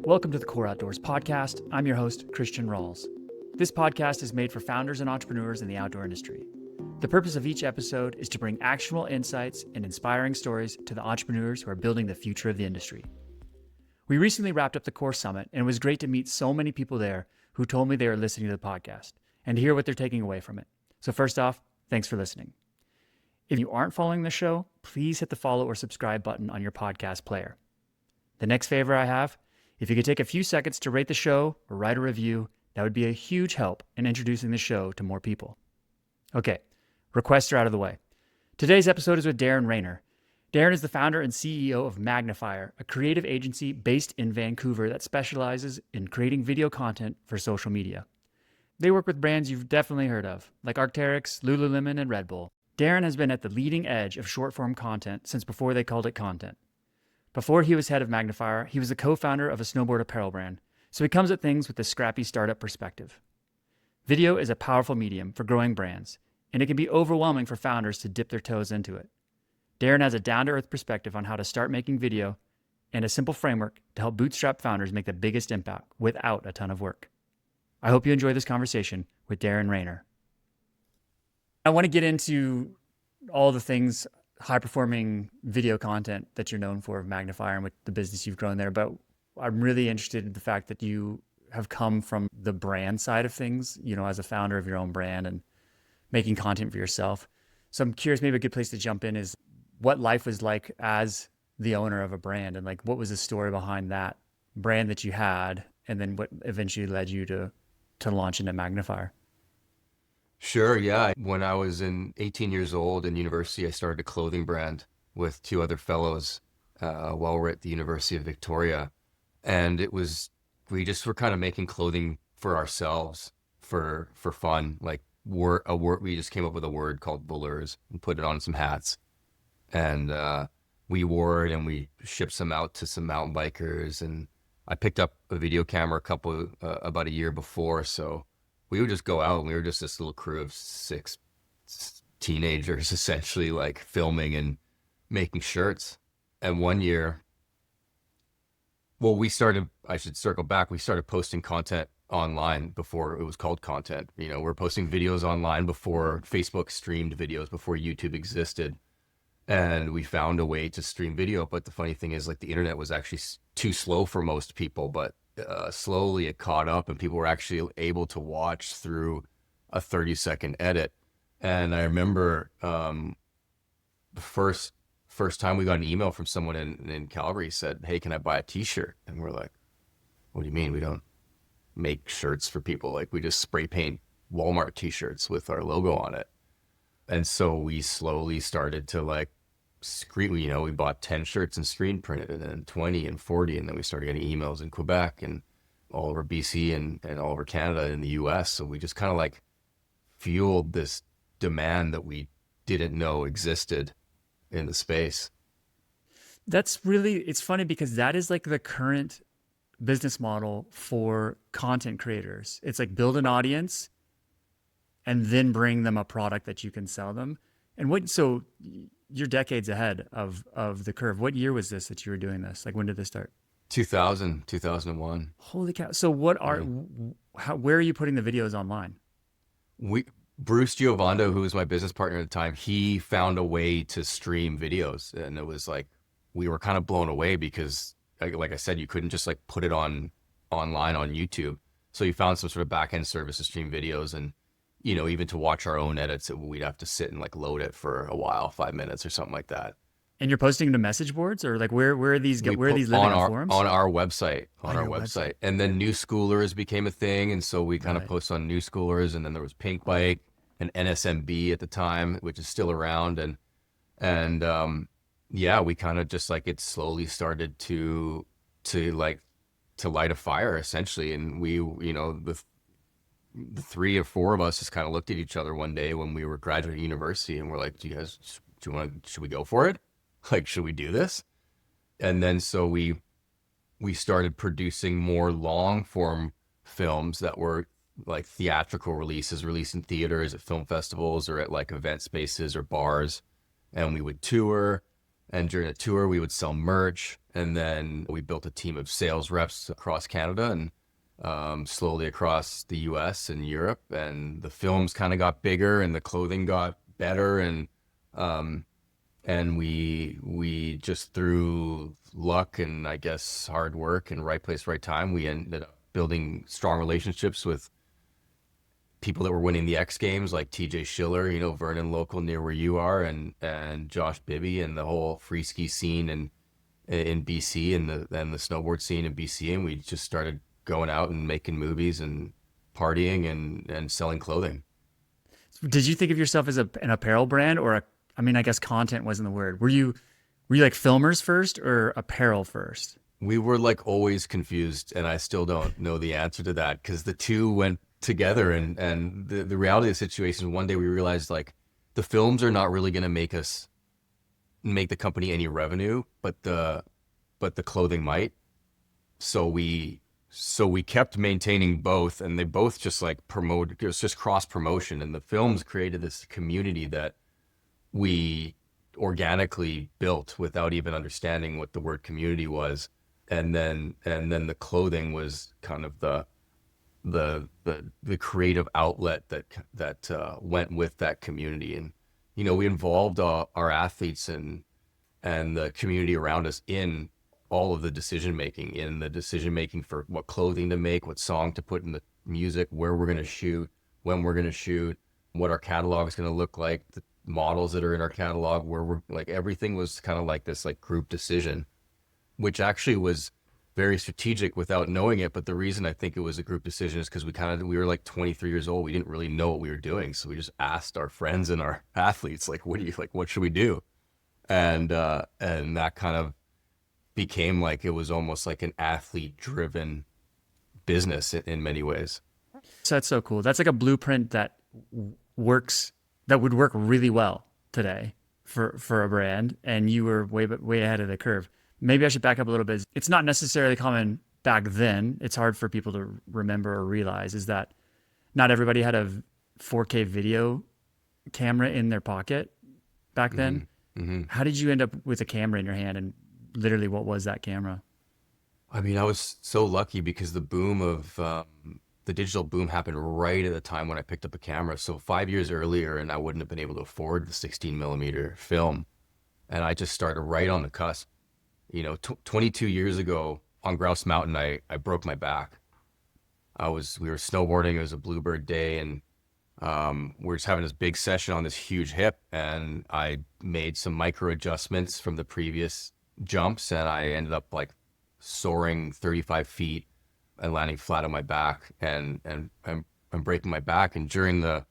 Welcome to the Core Outdoors podcast. I'm your host, Christian Rawls. This podcast is made for founders and entrepreneurs in the outdoor industry. The purpose of each episode is to bring actionable insights and inspiring stories to the entrepreneurs who are building the future of the industry. We recently wrapped up the Core Summit, and it was great to meet so many people there who told me they were listening to the podcast and to hear what they're taking away from it. So first off, thanks for listening. If you aren't following the show, please hit the follow or subscribe button on your podcast player. The next favor I have, if you could take a few seconds to rate the show or write a review, that would be a huge help in introducing the show to more people. Okay, requests are out of the way. Today's episode is with Darren Rayner. Darren is the founder and CEO of Magnafire, a creative agency based in Vancouver that specializes in creating video content for social media. They work with brands you've definitely heard of, like Arc'teryx, Lululemon, and Red Bull. Darren has been at the leading edge of short-form content since before they called it content. Before he was head of Magnafire, he was the co-founder of a snowboard apparel brand, so he comes at things with a scrappy startup perspective. Video is a powerful medium for growing brands, and it can be overwhelming for founders to dip their toes into it. Darren has a down-to-earth perspective on how to start making video and a simple framework to help bootstrap founders make the biggest impact without a ton of work. I hope you enjoy this conversation with Darren Rayner. I want to get into all the things high-performing video content that you're known for of Magnafire and with the business you've grown there. But I'm really interested in the fact that you have come from the brand side of things, you know, as a founder of your own brand and making content for yourself. So I'm curious, maybe a good place to jump in is what life was like as the owner of a brand, and like what was the story behind that brand that you had, and then what eventually led you to launch into Magnafire. Sure, yeah. When I was 18 years old in university, I started a clothing brand with two other fellows while we're at the University of Victoria. And we just were kind of making clothing for ourselves for fun. Like we just came up with a word called velours and put it on some hats. And we wore it and we shipped some out to some mountain bikers. And I picked up a video camera about a year before, so we would just go out and we were just this little crew of 6 teenagers essentially, like filming and making shirts. And one year, I should circle back, we started posting content online before it was called content. You know, we're posting videos online before Facebook streamed videos, before YouTube existed. And we found a way to stream video. But the funny thing is, like, the internet was actually too slow for most people, but slowly it caught up and people were actually able to watch through a 30-second edit. And I remember the first time we got an email from someone in Calgary said, "Hey, can I buy a t-shirt?" And we're like, "What do you mean? We don't make shirts for people. Like, we just spray paint Walmart t-shirts with our logo on it." And so we slowly started to we bought 10 shirts and screen printed, and then 20 and 40. And then we started getting emails in Quebec and all over BC and all over Canada and the US. So we just kind of fueled this demand that we didn't know existed in the space. It's funny because that is like the current business model for content creators. It's like build an audience and then bring them a product that you can sell them. And so you're decades ahead of the curve. What year was this that you were doing this? Like, when did this start? 2001. Holy cow. So where are you putting the videos online? Bruce Giovando, who was my business partner at the time, he found a way to stream videos. And it was like, we were kind of blown away because, like I said, you couldn't just put it online on YouTube. So he found some sort of back-end service to stream videos. And even to watch our own edits, we'd have to sit and load it for a while, 5 minutes or something like that. And you're posting to message boards, or where are these living on forums? On our website, website. And then New Schoolers became a thing. And so we kind of post on New Schoolers, and then there was Pink Bike and NSMB at the time, which is still around. And we kind of just it slowly started to light a fire essentially. And we, the 3 or 4 of us just kind of looked at each other one day when we were graduating university, and we're like, should we go for it? Should we do this? And then so we started producing more long form films that were theatrical releases, released in theaters, at film festivals, or at event spaces or bars. And we would tour, And during a tour, we would sell merch. And then we built a team of sales reps across Canada and slowly across the US and Europe. And the films kind of got bigger and the clothing got better. And we just through luck and I guess hard work and right place, right time, we ended up building strong relationships with people that were winning the X Games, like TJ Schiller, Vernon local near where you are, and Josh Bibby and the whole free ski scene in BC and the snowboard scene in BC. And we just started going out and making movies and partying and selling clothing. Did you think of yourself as an apparel brand or I guess content wasn't the word. Were you like filmers first or apparel first? We were like always confused, and I still don't know the answer to that because the two went together. And the reality of the situation, one day we realized like the films are not really going to make the company any revenue, but the clothing might. So we kept maintaining both, and they both just like promote. It was just cross promotion, and the films created this community that we organically built without even understanding what the word community was. And then the clothing was kind of the creative outlet that went with that community. And we involved our athletes and the community around us in all of the decision making for what clothing to make, what song to put in the music, where we're going to shoot, when we're going to shoot, what our catalog is going to look like, the models that are in our catalog, where we're like, everything was kind of like this like group decision, which actually was very strategic without knowing it. But the reason I think it was a group decision is because we were like 23 years old. We didn't really know what we were doing. So we just asked our friends and our athletes, like, what should we do? And that kind of became like, it was almost like an athlete driven business in many ways. So that's so cool. That's like a blueprint that would work really well today for a brand. And you were way ahead of the curve. Maybe I should back up a little bit. It's not necessarily common back then. It's hard for people to remember or realize is that not everybody had a 4K video camera in their pocket back then. Mm-hmm. How did you end up with a camera in your hand, and literally what was that camera? I mean, I was so lucky because the boom of the digital boom happened right at the time when I picked up a camera. So 5 years earlier, and I wouldn't have been able to afford the 16 millimeter film. And I just started right on the cusp. 22 years ago on Grouse Mountain, I broke my back. We were snowboarding. It was a Bluebird day, and we were just having this big session on this huge hip, and I made some micro adjustments from the previous jumps, and I ended up like soaring 35 feet and landing flat on my back and breaking my back. And during the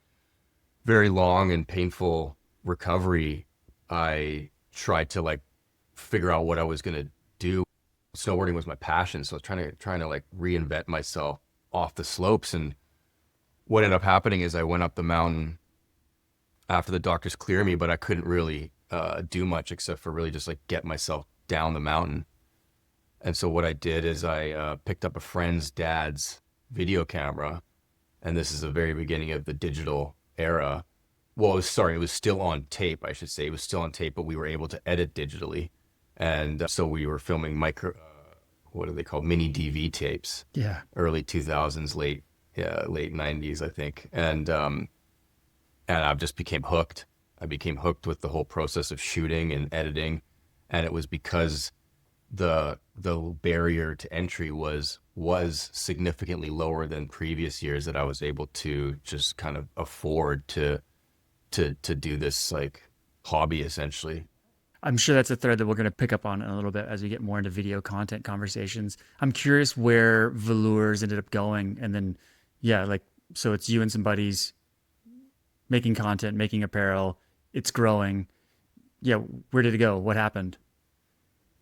very long and painful recovery, I tried to like figure out what I was going to do. Snowboarding was my passion. So I was trying to like reinvent myself off the slopes. And what ended up happening is I went up the mountain after the doctors cleared me, but I couldn't really do much except for really just like get myself down the mountain. And so what I did is I picked up a friend's dad's video camera. And this is the very beginning of the digital era. Well, it was still on tape, I should say. It was still on tape, but we were able to edit digitally. And so we were filming what are they called? Mini DV tapes. Yeah. Early 2000s, late 90s, I think. And I just became hooked. I became hooked with the whole process of shooting and editing. And it was because the barrier to entry was significantly lower than previous years that I was able to just kind of afford to do this like hobby essentially. I'm sure that's a thread that we're going to pick up on in a little bit as we get more into video content conversations. I'm curious where Velours ended up going. And then, so it's you and some buddies making content, making apparel. It's growing. Yeah. Where did it go? What happened?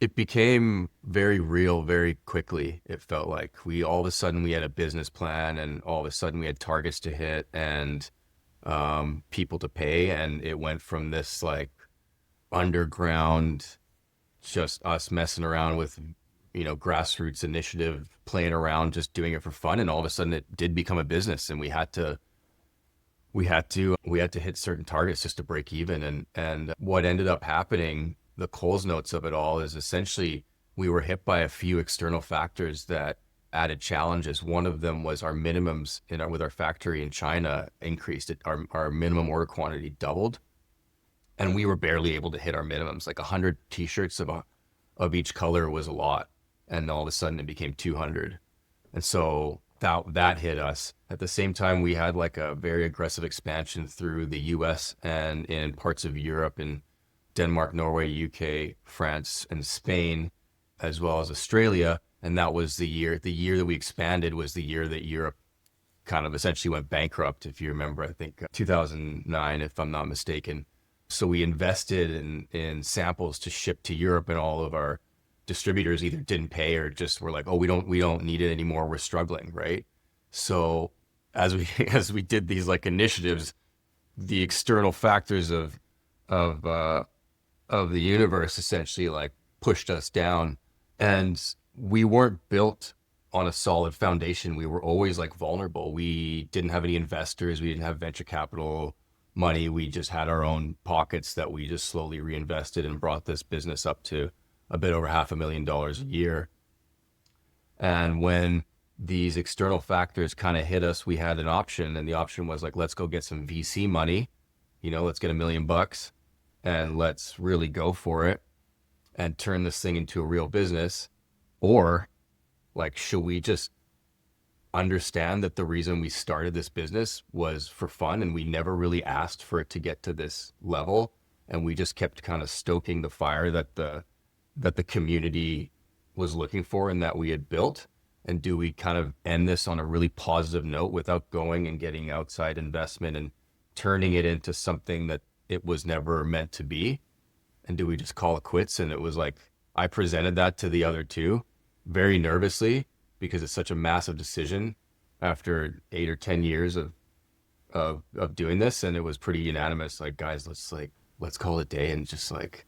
It became very real very quickly. It felt like all of a sudden we had a business plan, and all of a sudden we had targets to hit and people to pay. And it went from this like underground, just us messing around with, grassroots initiative, playing around, just doing it for fun. And all of a sudden it did become a business, and we had to hit certain targets just to break even. And what ended up happening the Coles notes of it all is essentially we were hit by a few external factors that added challenges. One of them was our minimums with our factory in China increased. Our minimum order quantity doubled, and we were barely able to hit our minimums. Like 100 t-shirts of each color was a lot, and all of a sudden it became 200. And so that hit us. At the same time, we had like a very aggressive expansion through the US and in parts of Europe, in Denmark, Norway, UK, France, and Spain, as well as Australia. And that was the year that we expanded was the year that Europe kind of essentially went bankrupt, if you remember, I think 2009, if I'm not mistaken. So we invested in samples to ship to Europe, and all of our distributors either didn't pay or just were like, oh, we don't need it anymore. We're struggling, right? So as we did these like initiatives, the external factors of the universe essentially like pushed us down, and we weren't built on a solid foundation. We were always like vulnerable. We didn't have any investors. We didn't have venture capital money. We just had our own pockets that we just slowly reinvested and brought this business up to a bit over $500,000 a year. And when these external factors kind of hit us, we had an option, and the option was like, let's go get some VC money, let's get $1 million and let's really go for it and turn this thing into a real business. Or like, should we just understand that the reason we started this business was for fun, and we never really asked for it to get to this level, and we just kept kind of stoking the fire that the community was looking for and that we had built? And do we kind of end this on a really positive note without going and getting outside investment and turning it into something that it was never meant to be? And do we just call it quits? And it was like, I presented that to the other two very nervously, because it's such a massive decision after 8 or 10 years of doing this. And it was pretty unanimous. Like, guys, let's call it a day and just like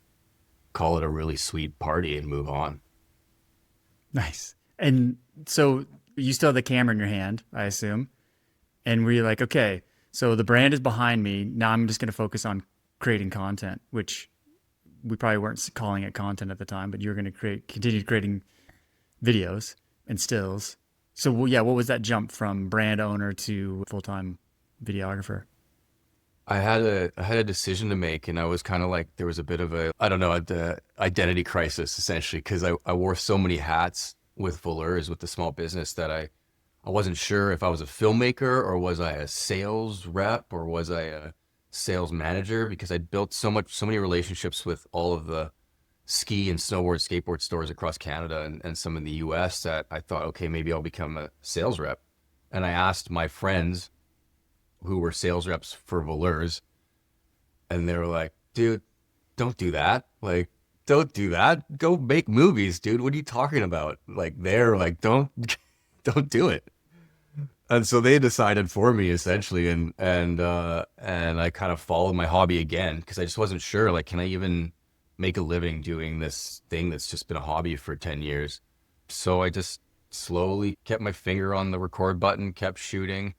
call it a really sweet party and move on. Nice. And so you still have the camera in your hand, I assume. And were you like, okay, so the brand is behind me. Now I'm just going to focus on creating content, which we probably weren't calling it content at the time, but you're going to continue creating videos and stills. So yeah, what was that jump from brand owner to full-time videographer? I had a decision to make, and I was kind of like, there was a bit of a identity crisis essentially, because I wore so many hats with Voleurs, with the small business, that I wasn't sure if I was a filmmaker, or was I a sales rep, or was I a sales manager, because I'd built so many relationships with all of the ski and snowboard, skateboard stores across Canada and some in the US, that I thought, okay, maybe I'll become a sales rep. And I asked my friends who were sales reps for Voleurs, and they were like, dude, don't do that. Like, don't do that. Go make movies, dude. What are you talking about? Like, they're like, don't do it. And so they decided for me essentially, and I kind of followed my hobby again, because I just wasn't sure, like, can I even make a living doing this thing that's just been a hobby for 10 years? So I just slowly kept my finger on the record button, kept shooting.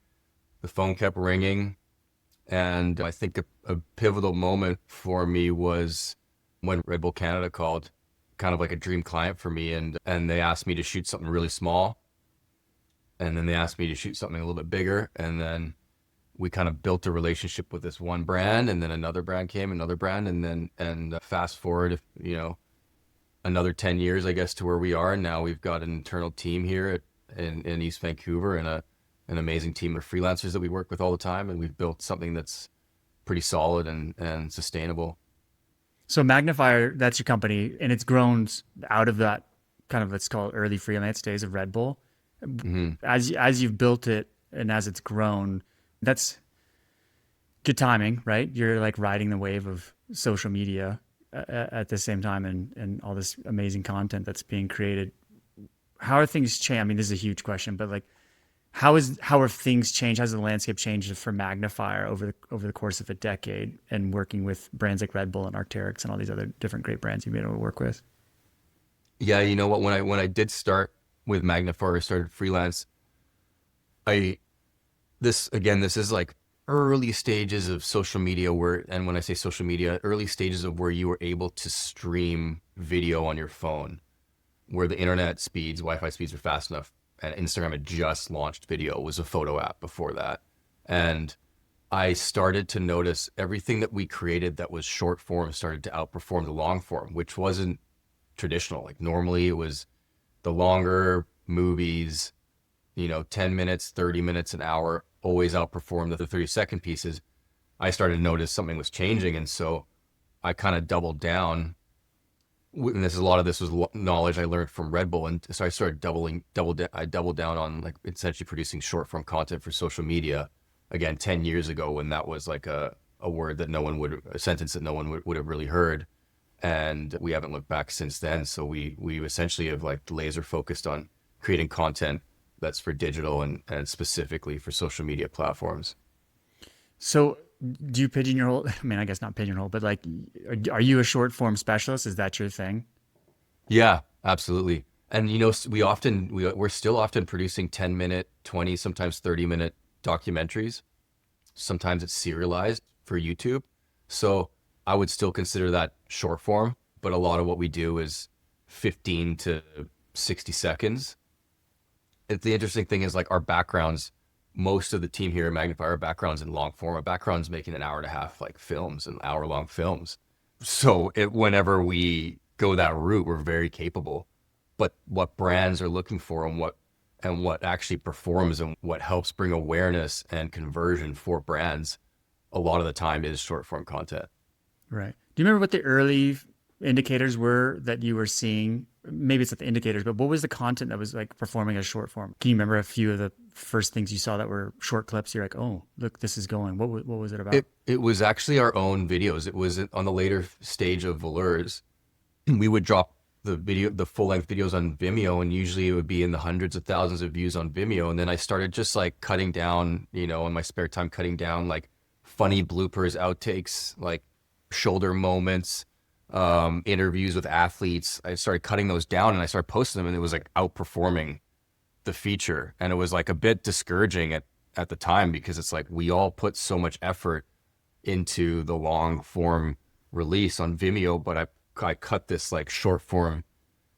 The phone kept ringing. And I think a pivotal moment for me was when Red Bull Canada called, kind of like a dream client for me. And they asked me to shoot something really small. And then they asked me to shoot something a little bit bigger. And then we kind of built a relationship with this one brand, and then another brand came, and fast forward, another 10 years, I guess, to where we are. And now we've got an internal team here in East Vancouver, and an amazing team of freelancers that we work with all the time. And we've built something that's pretty solid and sustainable. So Magnafire, that's your company, and it's grown out of that kind of, let's call it early freelance days of Red Bull. Mm-hmm. As you've built it and as it's grown, that's good timing, right? You're like riding the wave of social media at the same time, and all this amazing content that's being created. How are things changed? I mean, this is a huge question, but like, how have things changed? How's the landscape changed for Magnafire over the course of a decade, and working with brands like Red Bull and Arc'teryx and all these other different great brands you've been able to work with? Yeah, you know what? When I did start with Magnafire, I started freelance. This is like early stages of social media and when I say social media, early stages of where you were able to stream video on your phone, where the internet speeds, Wi-Fi speeds were fast enough. And Instagram had just launched video. It was a photo app before that. And I started to notice everything that we created that was short form started to outperform the long form, which wasn't traditional. Like normally it was the longer movies, 10 minutes, 30 minutes, an hour, always outperformed the 30-second pieces. I started to notice something was changing. And so I kind of doubled down. And a lot of this was knowledge I learned from Red Bull. And so I started I doubled down on like essentially producing short form content for social media. Again, 10 years ago when that was like a word that a sentence that no one would have really heard. And we haven't looked back since then. So we essentially have like laser focused on creating content that's for digital and specifically for social media platforms. So do you pigeonhole? I mean, I guess not pigeonhole, but like, are you a short form specialist? Is that your thing? Yeah, absolutely. And we're still often producing 10-minute, 20, sometimes 30-minute documentaries. Sometimes it's serialized for YouTube. So I would still consider that short form, but a lot of what we do is 15 to 60 seconds. The interesting thing is like our backgrounds, most of the team here at Magnafire, our backgrounds in long form, our backgrounds making an hour and a half like films and hour-long films. So whenever we go that route, we're very capable. But what brands are looking for and what actually performs and what helps bring awareness and conversion for brands, a lot of the time is short form content. Right. Do you remember what the early indicators were that you were seeing? Maybe it's not the indicators, but what was the content that was like performing as short form? Can you remember a few of the first things you saw that were short clips? You're like, oh, look, this is going. What was it about? It was actually our own videos. It was on the later stage of Valeurs. We would drop the full-length videos on Vimeo, and usually it would be in the hundreds of thousands of views on Vimeo. And then I started just like cutting down, in my spare time, cutting down like funny bloopers, outtakes, like shoulder moments, interviews with athletes. I started cutting those down and I started posting them, and it was like outperforming the feature. And it was like a bit discouraging at the time, because it's like we all put so much effort into the long form release on Vimeo, but I cut this like short form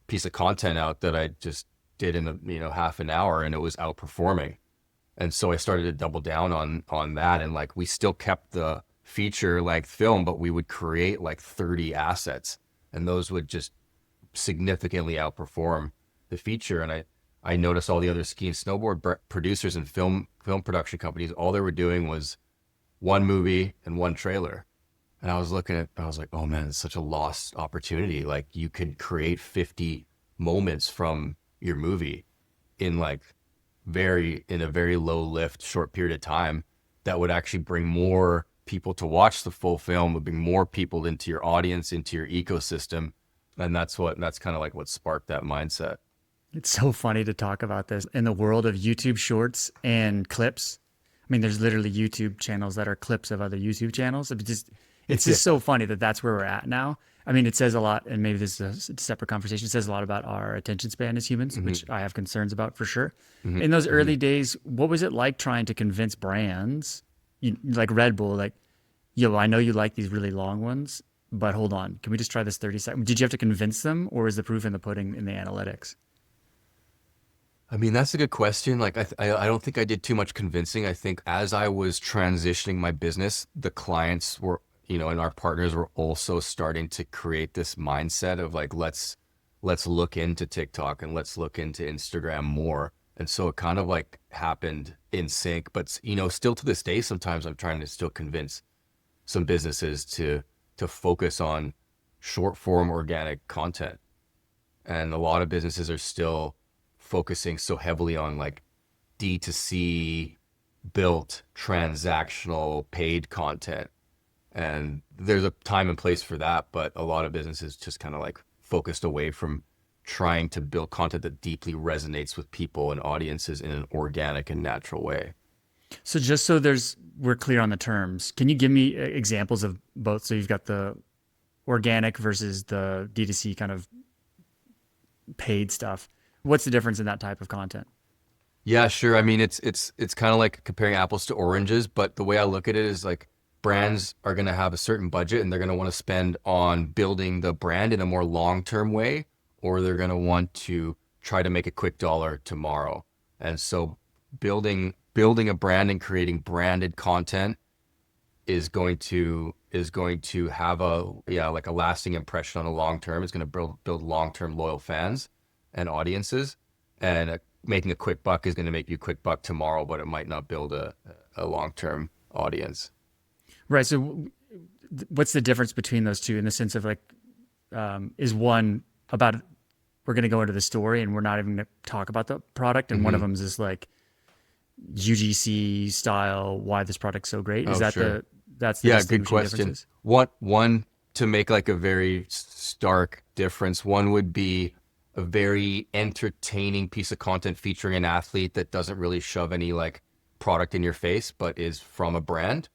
piece of content out that I just did in half an hour, and it was outperforming. And so I started to double down on that. And like, we still kept the feature length film, but we would create like 30 assets, and those would just significantly outperform the feature. And I noticed all the other ski and snowboard producers and film production companies, all they were doing was one movie and one trailer. And I was like, oh man, it's such a lost opportunity. Like, you could create 50 moments from your movie in a very low lift, short period of time that would actually bring more people to watch the full film, would bring more people into your audience, into your ecosystem. And that's kind of like what sparked that mindset. It's so funny to talk about this in the world of YouTube shorts and clips. I mean, there's literally YouTube channels that are clips of other YouTube channels. It's just so funny that that's where we're at now. I mean, it says a lot, and maybe this is a separate conversation. It says a lot about our attention span as humans, mm-hmm. which I have concerns about for sure. Mm-hmm. In those early mm-hmm. days, what was it like trying to convince brands, like Red Bull, like, I know you like these really long ones, but hold on, can we just try this 30 seconds? Did you have to convince them, or is the proof in the pudding in the analytics? I mean, that's a good question. Like, I don't think I did too much convincing. I think as I was transitioning my business, the clients were, and our partners were also starting to create this mindset of like, let's look into TikTok and let's look into Instagram more. And so it kind of like happened in sync, but still to this day, sometimes I'm trying to still convince some businesses to focus on short form organic content. And a lot of businesses are still focusing so heavily on like D2C built transactional paid content. And there's a time and place for that, but a lot of businesses just kind of like focused away from trying to build content that deeply resonates with people and audiences in an organic and natural way. So just so we're clear on the terms, can you give me examples of both? So you've got the organic versus the D2C kind of paid stuff. What's the difference in that type of content? Yeah, sure. I mean, it's kind of like comparing apples to oranges, but the way I look at it is like brands are going to have a certain budget and they're going to want to spend on building the brand in a more long-term way, or they're going to want to try to make a quick dollar tomorrow. And so building a brand and creating branded content is going to have like a lasting impression on the long term. It's going to build long-term loyal fans and audiences. And making a quick buck is going to make you a quick buck tomorrow, but it might not build a long-term audience. Right. So what's the difference between those two in the sense of like, is one about, we're going to go into the story and we're not even going to talk about the product. And one of them is like UGC style, why this product's so great. Is that sure. that's the Yeah, good distinguishing question. differences? One to make like a very stark difference, one would be a very entertaining piece of content featuring an athlete that doesn't really shove any like product in your face, but is from a brand.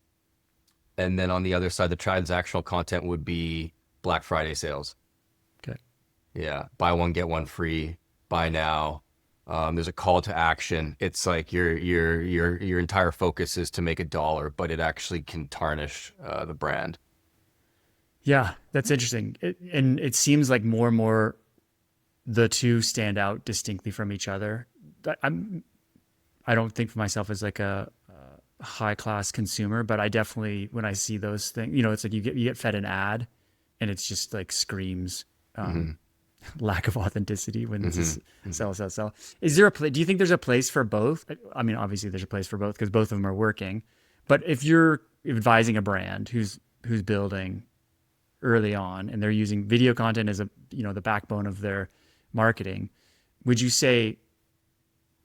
And then on the other side, the transactional content would be Black Friday sales. Okay. Yeah, buy one get one free, buy now. There's a call to action. It's like your entire focus is to make $1, but it actually can tarnish the brand. Yeah, that's interesting. And it seems like more and more the two stand out distinctly from each other. I don't think of myself as like a high class consumer, but I definitely, when I see those things, it's like you get fed an ad and it's just like screams lack of authenticity when this is sell. Is there do you think there's a place for both? I mean, obviously there's a place for both because both of them are working, but if you're advising a brand who's building early on and they're using video content as the backbone of their marketing, would you say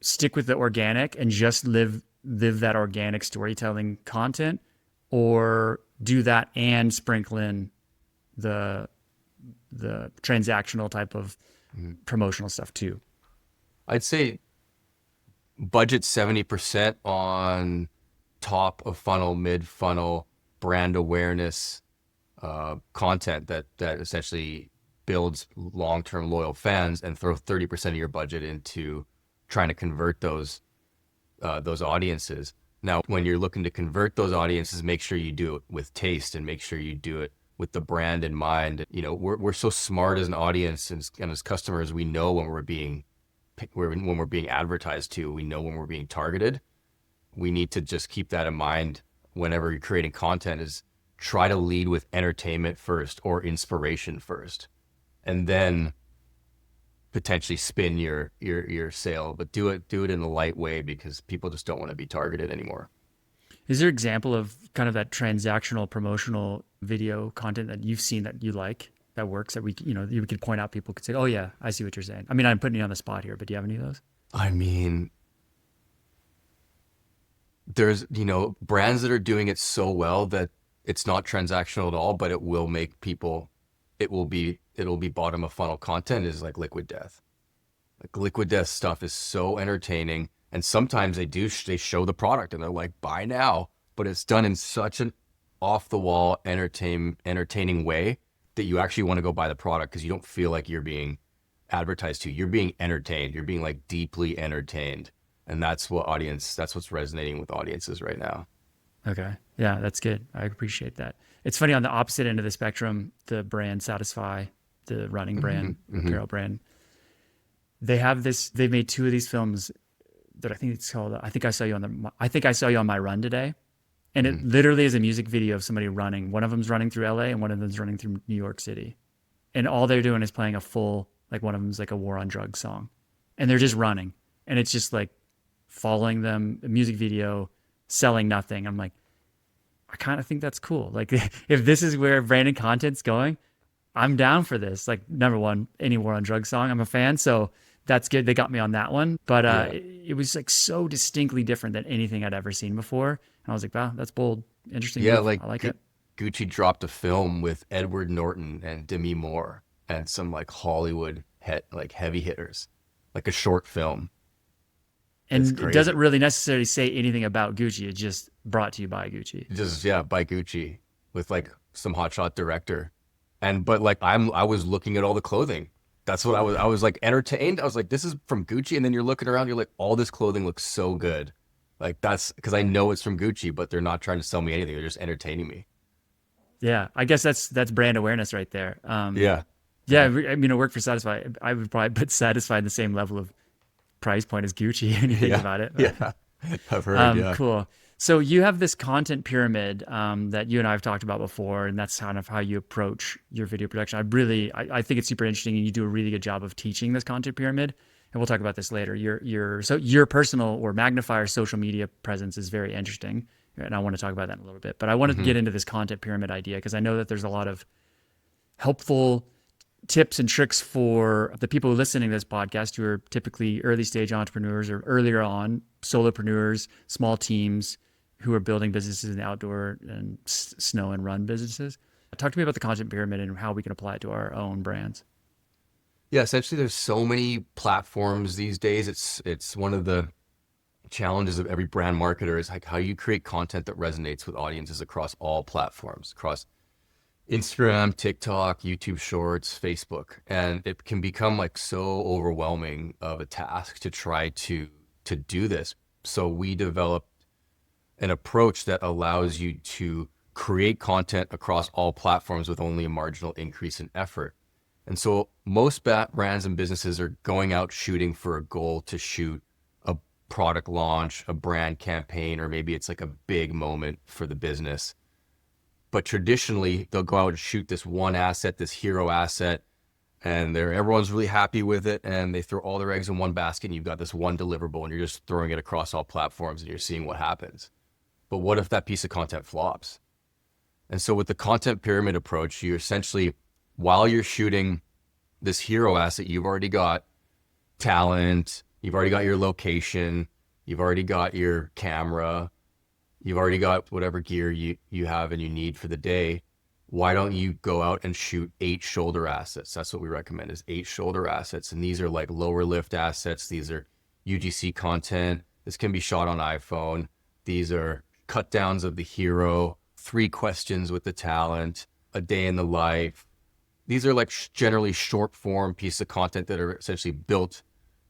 stick with the organic and just live that organic storytelling content, or do that and sprinkle in the transactional type of promotional stuff too? I'd say budget 70% on top of funnel, mid funnel, brand awareness content that essentially builds long-term loyal fans, and throw 30% of your budget into trying to convert those audiences. Now, when you're looking to convert those audiences, make sure you do it with taste and make sure you do it with the brand in mind. We're so smart as an audience and as customers. We know when we're being advertised to. We know when we're being targeted. We need to just keep that in mind whenever you're creating content. Is try to lead with entertainment first or inspiration first, and then potentially spin your sale, but do it in a light way because people just don't want to be targeted anymore. Is there an example of kind of that transactional promotional video content that you've seen that you like, that works, that you could point out, people could say, oh yeah, I see what you're saying? I mean, I'm putting you on the spot here, but do you have any of those? I mean, there's, brands that are doing it so well that it's not transactional at all, but it will make people, it'll be bottom of funnel content, is like Liquid Death. Like Liquid Death stuff is so entertaining. And sometimes they show the product and they're like, buy now, but it's done in such an off the wall, entertaining way that you actually want to go buy the product because you don't feel like you're being advertised to. You're being entertained. You're being like deeply entertained. And that's what's resonating with audiences right now. Okay. Yeah, that's good. I appreciate that. It's funny, on the opposite end of the spectrum, the brand Satisfy, the running brand, apparel brand, they've made two of these films that I think it's called, I think I saw you on my run today. And it literally is a music video of somebody running. One of them's running through LA and one of them's running through New York City. And all they're doing is playing a full, like one of them's like a war on drugs song. And they're just running. And it's just like following them, a music video, selling nothing. I'm like, I kind of think that's cool. Like if this is where branded content's going, I'm down for this. Like number one, any war on drugs song, I'm a fan. So that's good. They got me on that one. But it was like so distinctly different than anything I'd ever seen before. And I was like, wow, that's bold. Interesting. Yeah, move. like I like it. Gucci dropped a film with Edward Norton and Demi Moore and some like Hollywood heavy hitters, like a short film. And it doesn't really necessarily say anything about Gucci. It's just brought to you by Gucci. By Gucci with like some hotshot director. But like I was looking at all the clothing. That's what I was like entertained. I was like, this is from Gucci. And then you're looking around, you're like, all this clothing looks so good. Like that's because I know it's from Gucci, but they're not trying to sell me anything. They're just entertaining me. Yeah, I guess that's brand awareness right there. Yeah. Yeah, I mean, it worked for Satisfy. I would probably put Satisfy in the same level of price point as Gucci when you think Yeah. about it. Yeah. I've heard. Yeah. Cool. So you have this content pyramid that you and I have talked about before, and that's kind of how you approach your video production. I think it's super interesting, and you do a really good job of teaching this content pyramid. And we'll talk about this later. Your personal or Magnafire social media presence is very interesting, and I want to talk about that in a little bit. But I want to get into this content pyramid idea because I know that there's a lot of helpful tips and tricks for the people listening to this podcast who are typically early stage entrepreneurs or earlier on solopreneurs, small teams who are building businesses in the outdoor and snow and run businesses. Talk to me about the content pyramid and how we can apply it to our own brands. Yeah. Essentially, there's so many platforms these days. It's one of the challenges of every brand marketer is like how you create content that resonates with audiences across all platforms, across Instagram, TikTok, YouTube Shorts, Facebook, and it can become like so overwhelming of a task to try to do this. So we developed an approach that allows you to create content across all platforms with only a marginal increase in effort. And so most brands and businesses are going out shooting for a goal to shoot a product launch, a brand campaign, or maybe it's like a big moment for the business. But traditionally, they'll go out and shoot this one asset, this hero asset, and everyone's really happy with it, and they throw all their eggs in one basket, and you've got this one deliverable, and you're just throwing it across all platforms, and you're seeing what happens. But what if that piece of content flops? And so with the content pyramid approach, you essentially, while you're shooting this hero asset, you've already got talent, you've already got your location, you've already got your camera, you've already got whatever gear you have and you need for the day. Why don't you go out and shoot 8 shoulder assets? That's what we recommend is 8 shoulder assets. And these are like lower lift assets. These are UGC content. This can be shot on iPhone. These are cut downs of the hero, 3 questions with the talent, a day in the life. These are like generally short form pieces of content that are essentially built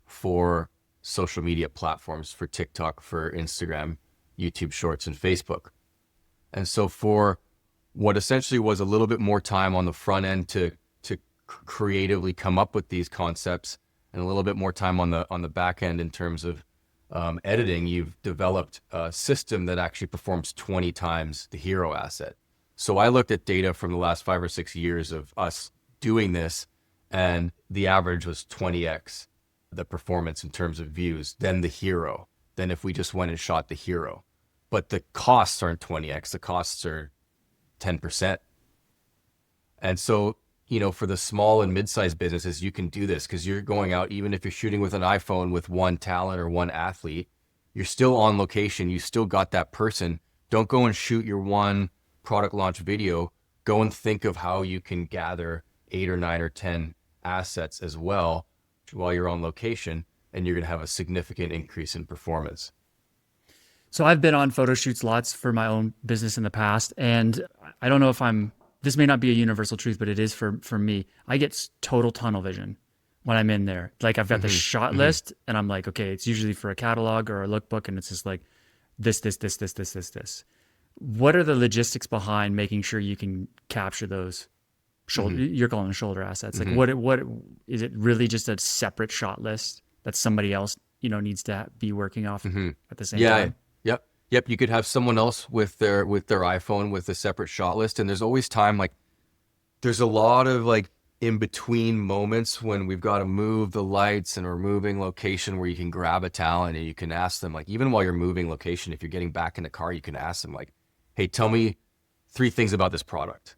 for social media platforms, for TikTok, for Instagram, YouTube Shorts, and Facebook. And so for what essentially was a little bit more time on the front end to creatively come up with these concepts and a little bit more time on the back end in terms of editing, you've developed a system that actually performs 20 times the hero asset. So I looked at data from the last 5 or 6 years of us doing this, and the average was 20x the performance in terms of views than the hero, than if we just went and shot the hero. But the costs aren't 20x, the costs are 10%. And so, for the small and mid-sized businesses, you can do this because you're going out, even if you're shooting with an iPhone with one talent or one athlete, you're still on location. You still got that person. Don't go and shoot your one product launch video. Go and think of how you can gather 8 or 9 or 10 assets as well while you're on location, and you're going to have a significant increase in performance. So I've been on photo shoots lots for my own business in the past, and I don't know if this may not be a universal truth, but it is for me. I get total tunnel vision when I'm in there. Like I've got the shot list and I'm like, okay, it's usually for a catalog or a lookbook, and it's just like this. What are the logistics behind making sure you can capture those shoulder, you're calling them shoulder assets? Like what is it really just a separate shot list that somebody else, needs to be working off at the same time? Yep. You could have someone else with their iPhone with a separate shot list. And there's always time, like there's a lot of like in between moments when we've got to move the lights and we're moving location where you can grab a talent and you can ask them, like, even while you're moving location, if you're getting back in the car, you can ask them like, hey, tell me 3 things about this product.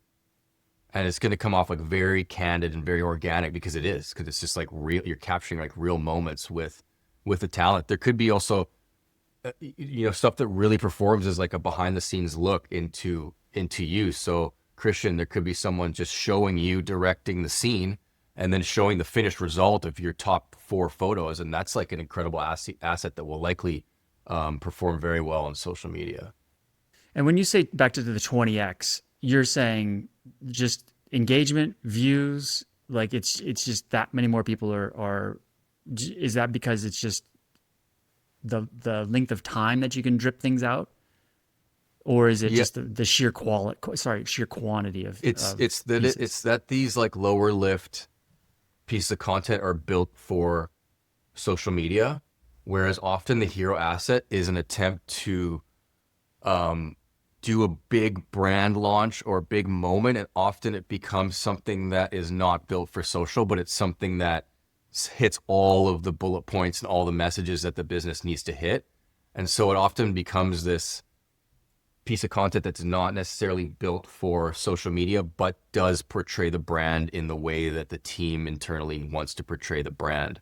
And it's going to come off like very candid and very organic because it's just like real, you're capturing like real moments with the talent. There could be also, stuff that really performs as like a behind the scenes look into you. So Christian, there could be someone just showing you directing the scene and then showing the finished result of your top 4 photos. And that's like an incredible asset that will likely perform very well on social media. And when you say back to the 20x, you're saying just engagement, views, like it's just that many more people are, is that because it's just the length of time that you can drip things out? Or is it just the sheer quantity of it's pieces? that these like lower lift pieces of content are built for social media, whereas often the hero asset is an attempt to do a big brand launch or a big moment, and often it becomes something that is not built for social, but it's something that hits all of the bullet points and all the messages that the business needs to hit. And so it often becomes this piece of content that's not necessarily built for social media, but does portray the brand in the way that the team internally wants to portray the brand.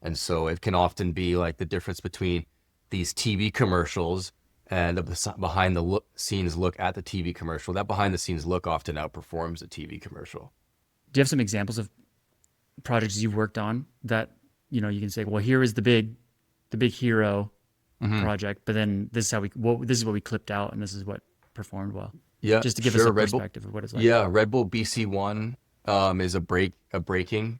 And so it can often be like the difference between these TV commercials and the behind the scenes look at the TV commercial. That behind the scenes look often outperforms the TV commercial. Do you have some examples of projects you've worked on that, you can say, well, here is the big hero project, but then this is this is what we clipped out, and this is what performed well. Yeah, just to give us a perspective of what it's like. Yeah, Red Bull BC1 is a breaking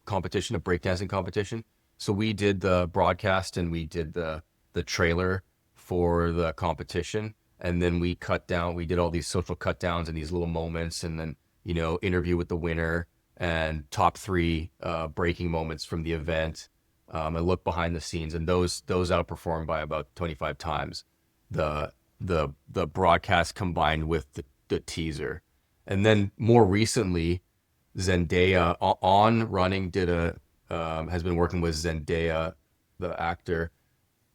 competition, a breakdancing competition. So we did the broadcast and we did the trailer for the competition, and then we did all these social cut downs and these little moments, and then interview with the winner and top 3 breaking moments from the event. I look behind the scenes, and those outperformed by about 25 times the broadcast combined with the teaser. And then more recently, Zendaya on Running has been working with Zendaya, the actor,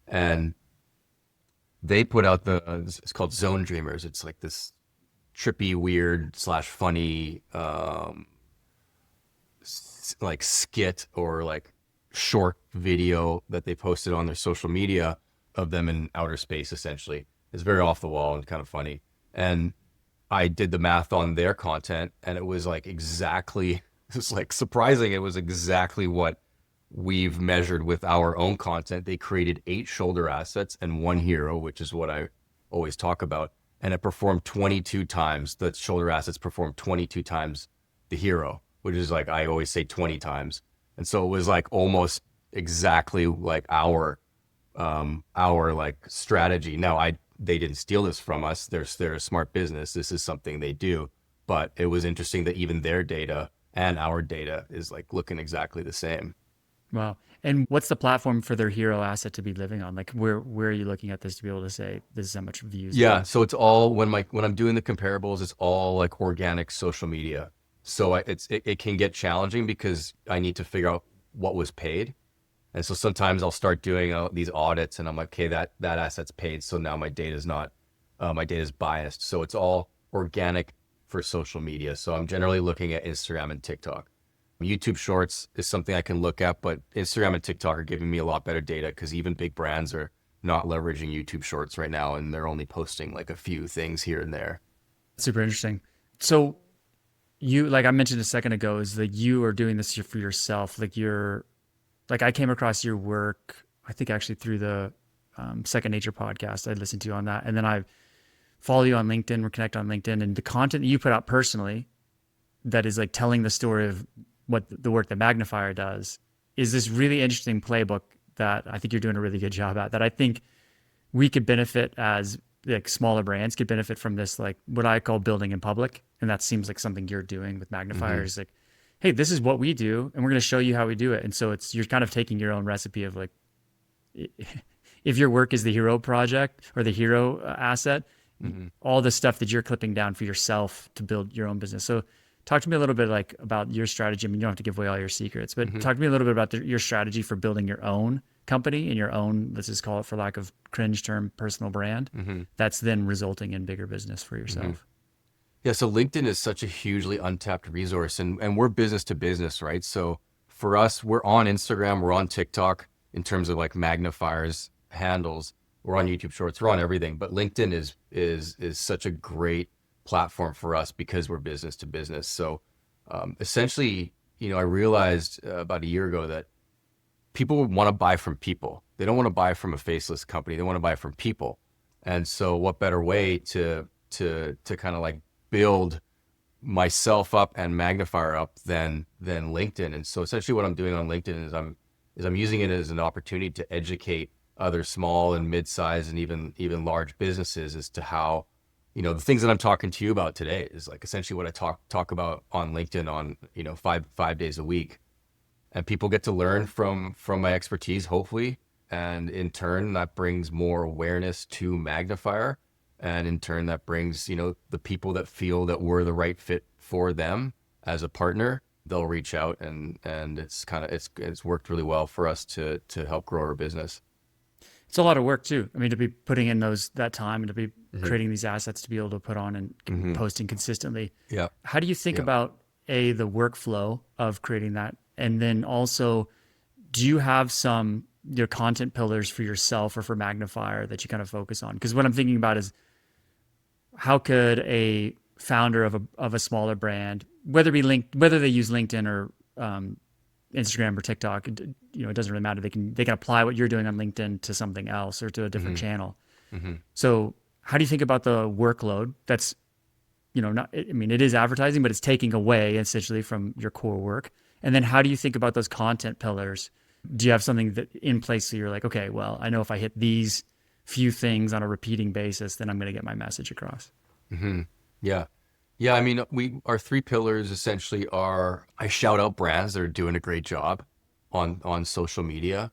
and they put out it's called Zone Dreamers. It's like this trippy, weird / funny like skit or like short video that they posted on their social media of them in outer space. Essentially, it's very off the wall and kind of funny. And I did the math on their content, and it was like exactly, it's like surprising. It was exactly what we've measured with our own content. They created 8 shoulder assets and 1 hero, which is what I always talk about. And it performed 22 times. The shoulder assets performed 22 times the hero, which is like, I always say 20 times. And so it was like almost exactly like our like strategy. Now they didn't steal this from us. They're a smart business. This is something they do, but it was interesting that even their data and our data is like looking exactly the same. Wow. And what's the platform for their hero asset to be living on? Like where are you looking at this to be able to say this is how much views? Yeah. So it's all when I'm doing the comparables, it's all like organic social media. So it can get challenging because I need to figure out what was paid. And so sometimes I'll start doing these audits, and I'm like, okay, that asset's paid. So now my data is biased. So it's all organic for social media. So I'm generally looking at Instagram and TikTok. YouTube Shorts is something I can look at, but Instagram and TikTok are giving me a lot better data because even big brands are not leveraging YouTube Shorts right now, and they're only posting like a few things here and there. Super interesting. So you, like I mentioned a second ago, is that you are doing this for yourself. Like I came across your work, I think actually through the Second Nature podcast I listened to on that. And then I follow you on LinkedIn, we're connected on LinkedIn, and the content that you put out personally that is like telling the story of what the work that Magnafire does is this really interesting playbook that I think you're doing a really good job at, that I think we could benefit as like smaller brands could benefit from this, like what I call building in public. And that seems like something you're doing with Magnafire is like, hey, this is what we do, and we're going to show you how we do it. And so you're kind of taking your own recipe of like, if your work is the hero project or the hero asset, all the stuff that you're clipping down for yourself to build your own business. So talk to me a little bit like about your strategy. I mean, you don't have to give away all your secrets, but talk to me a little bit about your strategy for building your own company and your own, let's just call it for lack of cringe term, personal brand that's then resulting in bigger business for yourself. Yeah, so LinkedIn is such a hugely untapped resource, and we're business to business, right? So for us, we're on Instagram, we're on TikTok in terms of like Magnafire's handles, we're on YouTube Shorts, we're on everything. But LinkedIn is such a great platform for us because we're business to business. So essentially, I realized about a year ago that people want to buy from people. They don't want to buy from a faceless company. They want to buy from people. And so what better way to kind of like build myself up and Magnafire up than LinkedIn. And so essentially what I'm doing on LinkedIn is I'm using it as an opportunity to educate other small and mid-sized and even large businesses as to how, the things that I'm talking to you about today is like essentially what I talk about on LinkedIn on, five days a week. And people get to learn from my expertise, hopefully. And in turn, that brings more awareness to Magnafire. And in turn, that brings, the people that feel that we're the right fit for them as a partner, they'll reach out, and it's worked really well for us to help grow our business. It's a lot of work too. I mean, to be putting in that time and to be creating these assets to be able to put on and posting consistently. Yeah. How do you think about the workflow of creating that? And then also, do you have some your content pillars for yourself or for Magnafire that you kind of focus on? Because what I'm thinking about is how could a founder of a smaller brand, whether they use LinkedIn or Instagram or TikTok, it doesn't really matter. They can apply what you're doing on LinkedIn to something else or to a different channel. So how do you think about the workload? That's, it is advertising, but it's taking away essentially from your core work. And then how do you think about those content pillars? Do you have something that in place so you're like, okay, well, I know if I hit these few things on a repeating basis, then I'm going to get my message across? Yeah. I mean, our three pillars essentially are, I shout out brands that are doing a great job on social media.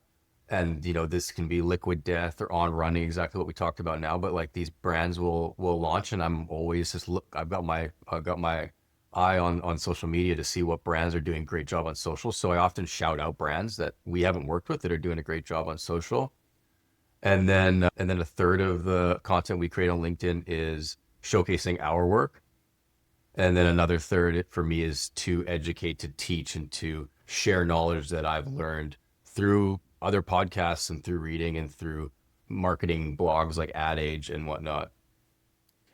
And, this can be Liquid Death or On Running, exactly what we talked about now. But like these brands will launch, and I'm always just I've got my eye on social media to see what brands are doing a great job on social. So I often shout out brands that we haven't worked with that are doing a great job on social. And then a third of the content we create on LinkedIn is showcasing our work. And then another third for me is to educate, to teach, and to share knowledge that I've learned through other podcasts and through reading and through marketing blogs like Ad Age and whatnot.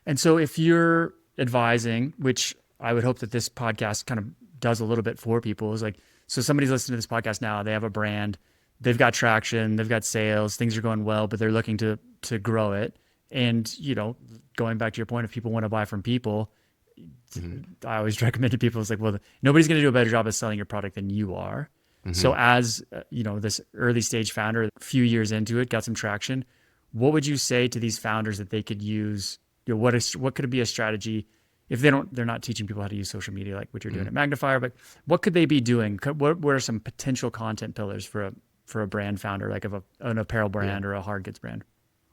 And so if you're advising, which I would hope that this podcast kind of does a little bit for people, is like, so somebody's listening to this podcast now, they have a brand, they've got traction, they've got sales, things are going well, but they're looking to grow it. And, going back to your point, if people want to buy from people, I always recommend to people, it's like, well, nobody's going to do a better job of selling your product than you are. So as, this early stage founder, a few years into it, got some traction, what would you say to these founders that they could use? What could be a strategy if they're not teaching people how to use social media like what you're doing at Magnafire, but what could they be doing? What are some potential content pillars for a brand founder, like of an apparel brand or a hard goods brand?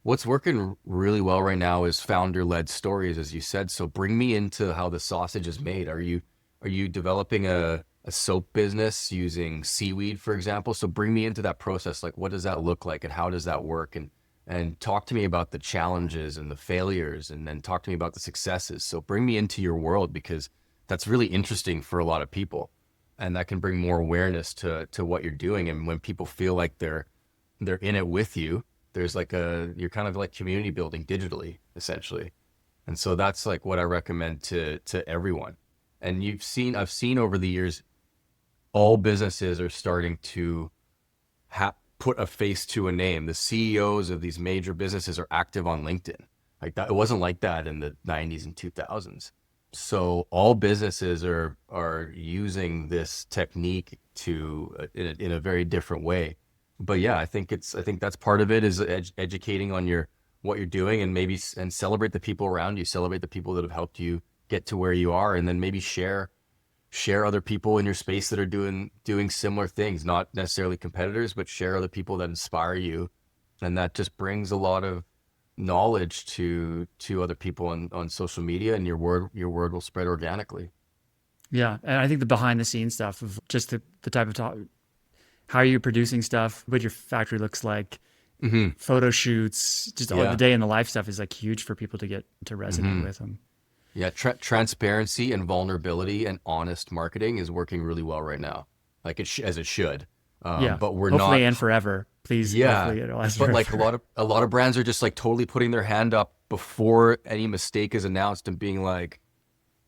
What's working really well right now is founder-led stories, as you said. So bring me into how the sausage is made. Are you developing a soap business using seaweed, for example? So bring me into that process. Like, what does that look like, and how does that work? And talk to me about the challenges and the failures, and then talk to me about the successes. So bring me into your world, because that's really interesting for a lot of people, and that can bring more awareness to what you're doing. And when people feel like they're in it with you, there's like you're kind of like community building digitally, essentially. And so that's like what I recommend to everyone. And I've seen over the years, all businesses are starting to put a face to a name. The CEOs of these major businesses are active on LinkedIn. Like that, it wasn't like that in the 90s and 2000s. So all businesses are using this technique in a very different way. But yeah, I think that's part of it, is educating on what you're doing, and celebrate the people around you, celebrate the people that have helped you get to where you are, and then maybe share other people in your space that are doing similar things, not necessarily competitors, but share other people that inspire you. And that just brings a lot of knowledge to other people on social media, and your word will spread organically. Yeah. And I think the behind the scenes stuff of just the type of talk, how you're producing stuff, what your factory looks like, photo shoots, just all the day in the life stuff is like huge for people to get to resonate with them. Yeah, transparency and vulnerability and honest marketing is working really well right now, like as it should. But we're hopefully not, and forever, please. Yeah, hopefully it'll last but forever. like a lot of brands are just like totally putting their hand up before any mistake is announced and being like,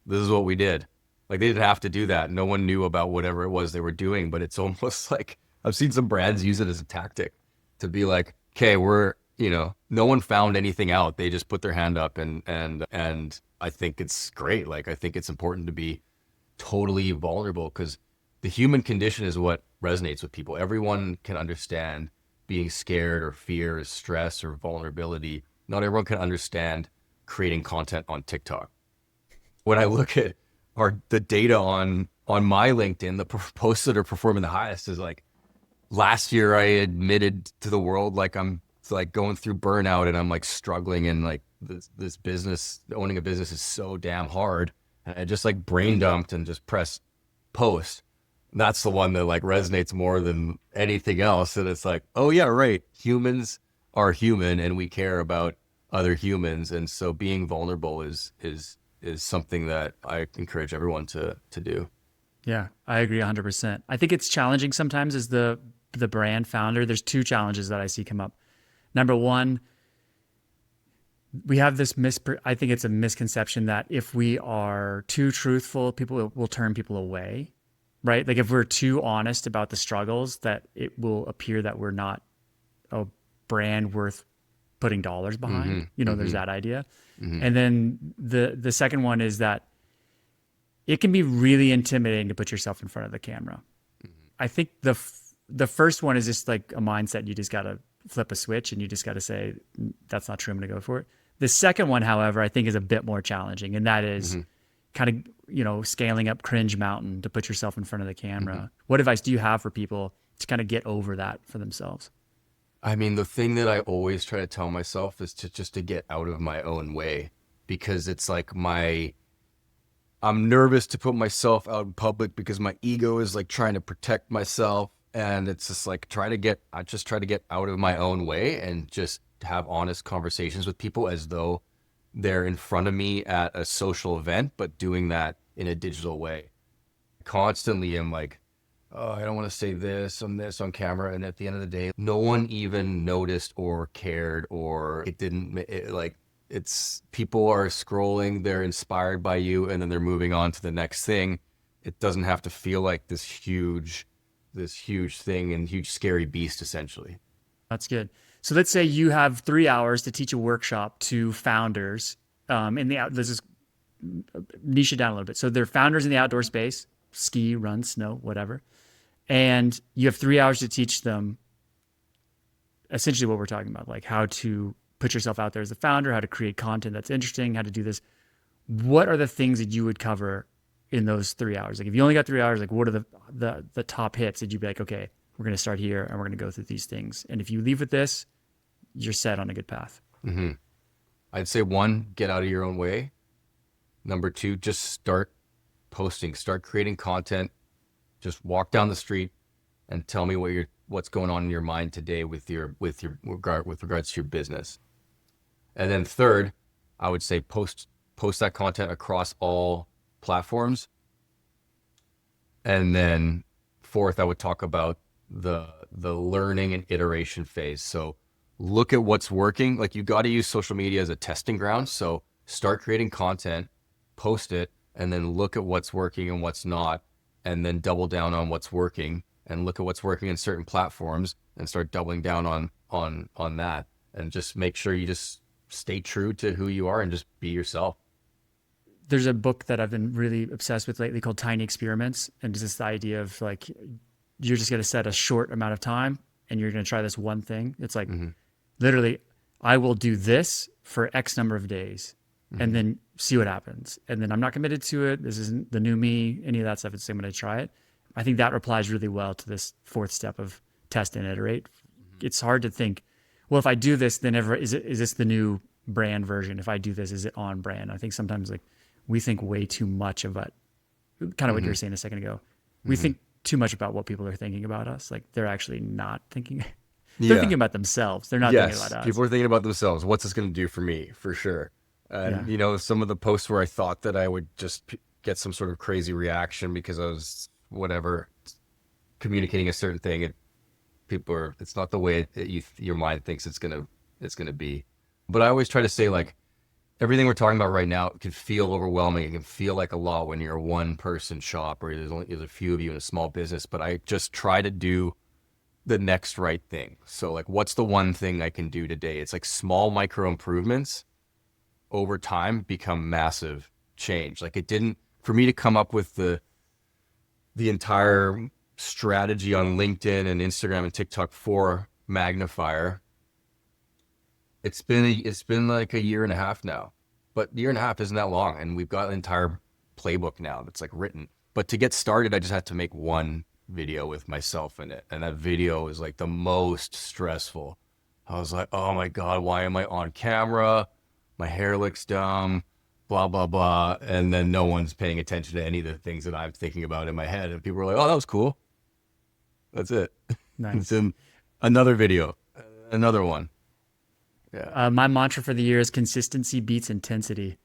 "This is what we did." Like they didn't have to do that. No one knew about whatever it was they were doing. But it's almost like I've seen some brands use it as a tactic to be like, "Okay, no one found anything out. They just put their hand up and I think it's great. Like, I think it's important to be totally vulnerable because the human condition is what resonates with people. Everyone can understand being scared or fear or stress or vulnerability. Not everyone can understand creating content on TikTok. When I look at the data on my LinkedIn, the posts that are performing the highest is like last year I admitted to the world like I'm like going through burnout and I'm like struggling and like this business, owning a business is so damn hard. And I just like brain dumped and just pressed post. That's the one that like resonates more than anything else. And it's like, oh yeah, right. Humans are human and we care about other humans. And so being vulnerable is something that I encourage everyone to do. Yeah, I agree 100%. I think it's challenging sometimes as the brand founder. There's two challenges that I see come up. Number one, we have this I think it's a misconception that if we are too truthful, people will turn people away, right? Like if we're too honest about the struggles, that it will appear that we're not a brand worth putting dollars behind. There's that idea. And then the second one is that it can be really intimidating to put yourself in front of the camera. I think the first one is just like a mindset. You just got to flip a switch and you just got to say, that's not true, I'm going to go for it. The second one, however, I think is a bit more challenging. And that is kind of, scaling up cringe mountain to put yourself in front of the camera. What advice do you have for people to kind of get over that for themselves? I mean, the thing that I always try to tell myself is to get out of my own way, because it's like I'm nervous to put myself out in public because my ego is like trying to protect myself. And it's just like I just try to get out of my own way and just have honest conversations with people as though they're in front of me at a social event, but doing that in a digital way. Constantly I'm like, oh, I don't want to say this on camera. And at the end of the day, no one even noticed or cared, or it's people are scrolling, they're inspired by you, and then they're moving on to the next thing. It doesn't have to feel like this huge thing and huge scary beast, essentially. That's good. So let's say you have 3 hours to teach a workshop to founders let's just niche it down a little bit. So they're founders in the outdoor space, ski, run, snow, whatever. And you have 3 hours to teach them essentially what we're talking about, like how to put yourself out there as a founder, how to create content that's interesting, how to do this. What are the things that you would cover in those 3 hours? Like if you only got 3 hours, like what are the top hits that you'd be like, okay, we're going to start here and we're going to go through these things. And if you leave with this, you're set on a good path. I'd say 1, get out of your own way. Number 2, just start posting, start creating content. Just walk down the street and tell me what's going on in your mind today with regards to your business. And then 3rd, I would say post that content across all platforms. And then 4th, I would talk about the learning and iteration phase. So look at what's working. Like you got to use social media as a testing ground. So start creating content, post it, and then look at what's working and what's not, and then double down on what's working and look at what's working in certain platforms and start doubling down on that. And just make sure you just stay true to who you are and just be yourself. There's a book that I've been really obsessed with lately called Tiny Experiments. And it's this idea of like, you're just going to set a short amount of time and you're going to try this one thing. It's like literally, I will do this for X number of days and then see what happens. And then I'm not committed to it. This isn't the new me, any of that stuff. It's I'm going to try it. I think that applies really well to this 4th step of test and iterate. It's hard to think, well, if I do this, then is this the new brand version? If I do this, is it on brand? I think sometimes like we think way too much about kind of what you were saying a second ago. We think too much about what people are thinking about us. Like they're actually not thinking. They're thinking about themselves. They're not thinking about us. People are thinking about themselves. What's this going to do for me? For sure. And some of the posts where I thought that I would just get some sort of crazy reaction because I was communicating a certain thing. It's not the way your mind thinks it's gonna be. But I always try to say like everything we're talking about right now can feel overwhelming. It can feel like a lot when you're a 1-person shop or there's a few of you in a small business. But I just try to do the next right thing. So like, what's the one thing I can do today? It's like small micro improvements over time become massive change. Like it didn't, for me to come up with the entire strategy on LinkedIn and Instagram and TikTok for Magnafire, it's been like a year and a half now. But a year and a half isn't that long, and we've got an entire playbook now that's like written. But to get started, I just had to make one video with myself in it, and that video is like the most stressful. I was like, oh my God, why am I on camera? My hair looks dumb, blah, blah, blah. And then no one's paying attention to any of the things that I'm thinking about in my head. And people are like, oh, that was cool. That's it. Nice. It's in another video, another one. Yeah. My mantra for the year is consistency beats intensity.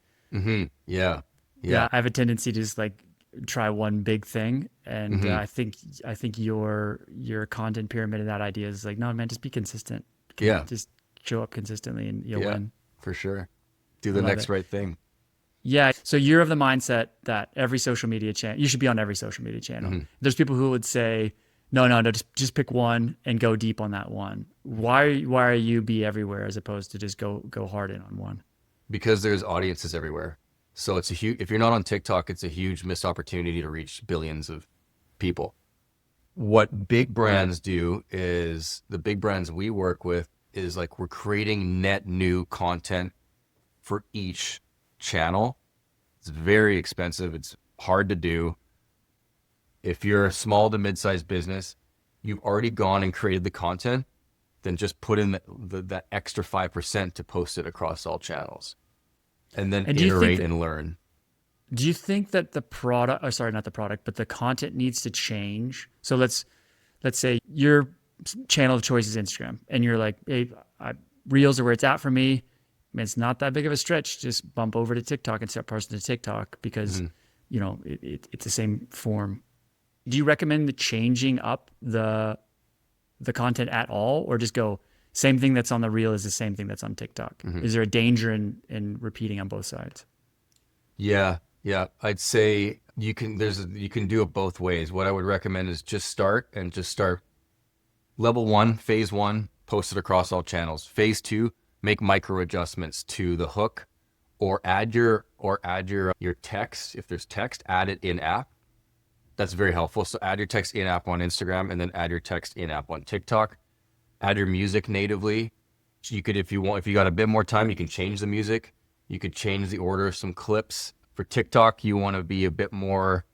Yeah. I have a tendency to just like try one big thing. And I think your content pyramid and that idea is like, no, man, just be consistent. Yeah. Just show up consistently and you'll win. For sure. Do the next right thing. Yeah. So you're of the mindset that every social media channel, you should be on every social media channel. There's people who would say, no, just pick one and go deep on that one. Why are you be everywhere as opposed to just go hard in on one? Because there's audiences everywhere. So it's if you're not on TikTok, it's a huge missed opportunity to reach billions of people. What big brands do is, the big brands we work with is like, we're creating net new content for each channel. It's very expensive. It's hard to do. If you're a small to mid-sized business, you've already gone and created the content, then just put in that extra 5% to post it across all channels. And then iterate and learn. Do you think that the product, not the product, but the content needs to change? So let's say your channel of choice is Instagram, and you're like, hey, Reels are where it's at for me. I mean, it's not that big of a stretch. Just bump over to TikTok and start posting to TikTok because, it's the same form. Do you recommend changing up the content at all, or just go same thing that's on the Reel is the same thing that's on TikTok? Is there a danger in repeating on both sides? Yeah. I'd say you can do it both ways. What I would recommend is just start level 1, phase 1, post it across all channels. Phase 2, make micro adjustments to the hook, or add your text. If there's text, add it in app. That's very helpful. So add your text in app on Instagram, and then add your text in app on TikTok. Add your music natively. You could, if you got a bit more time, you can change the music. You could change the order of some clips. For TikTok, you want to be a bit more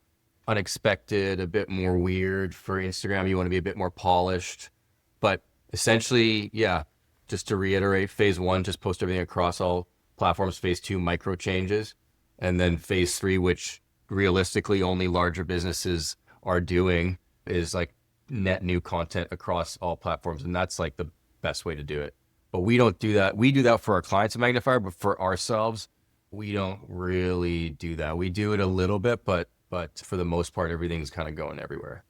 unexpected, a bit more weird. For Instagram, you want to be a bit more polished. But essentially, just to reiterate, phase 1, just post everything across all platforms. Phase 2, micro changes. And then phase 3, which realistically only larger businesses are doing, is like net new content across all platforms. And that's like the best way to do it. But we don't do that. We do that for our clients at Magnafire, but for ourselves, we don't really do that. We do it a little bit, but for the most part, everything's kind of going everywhere.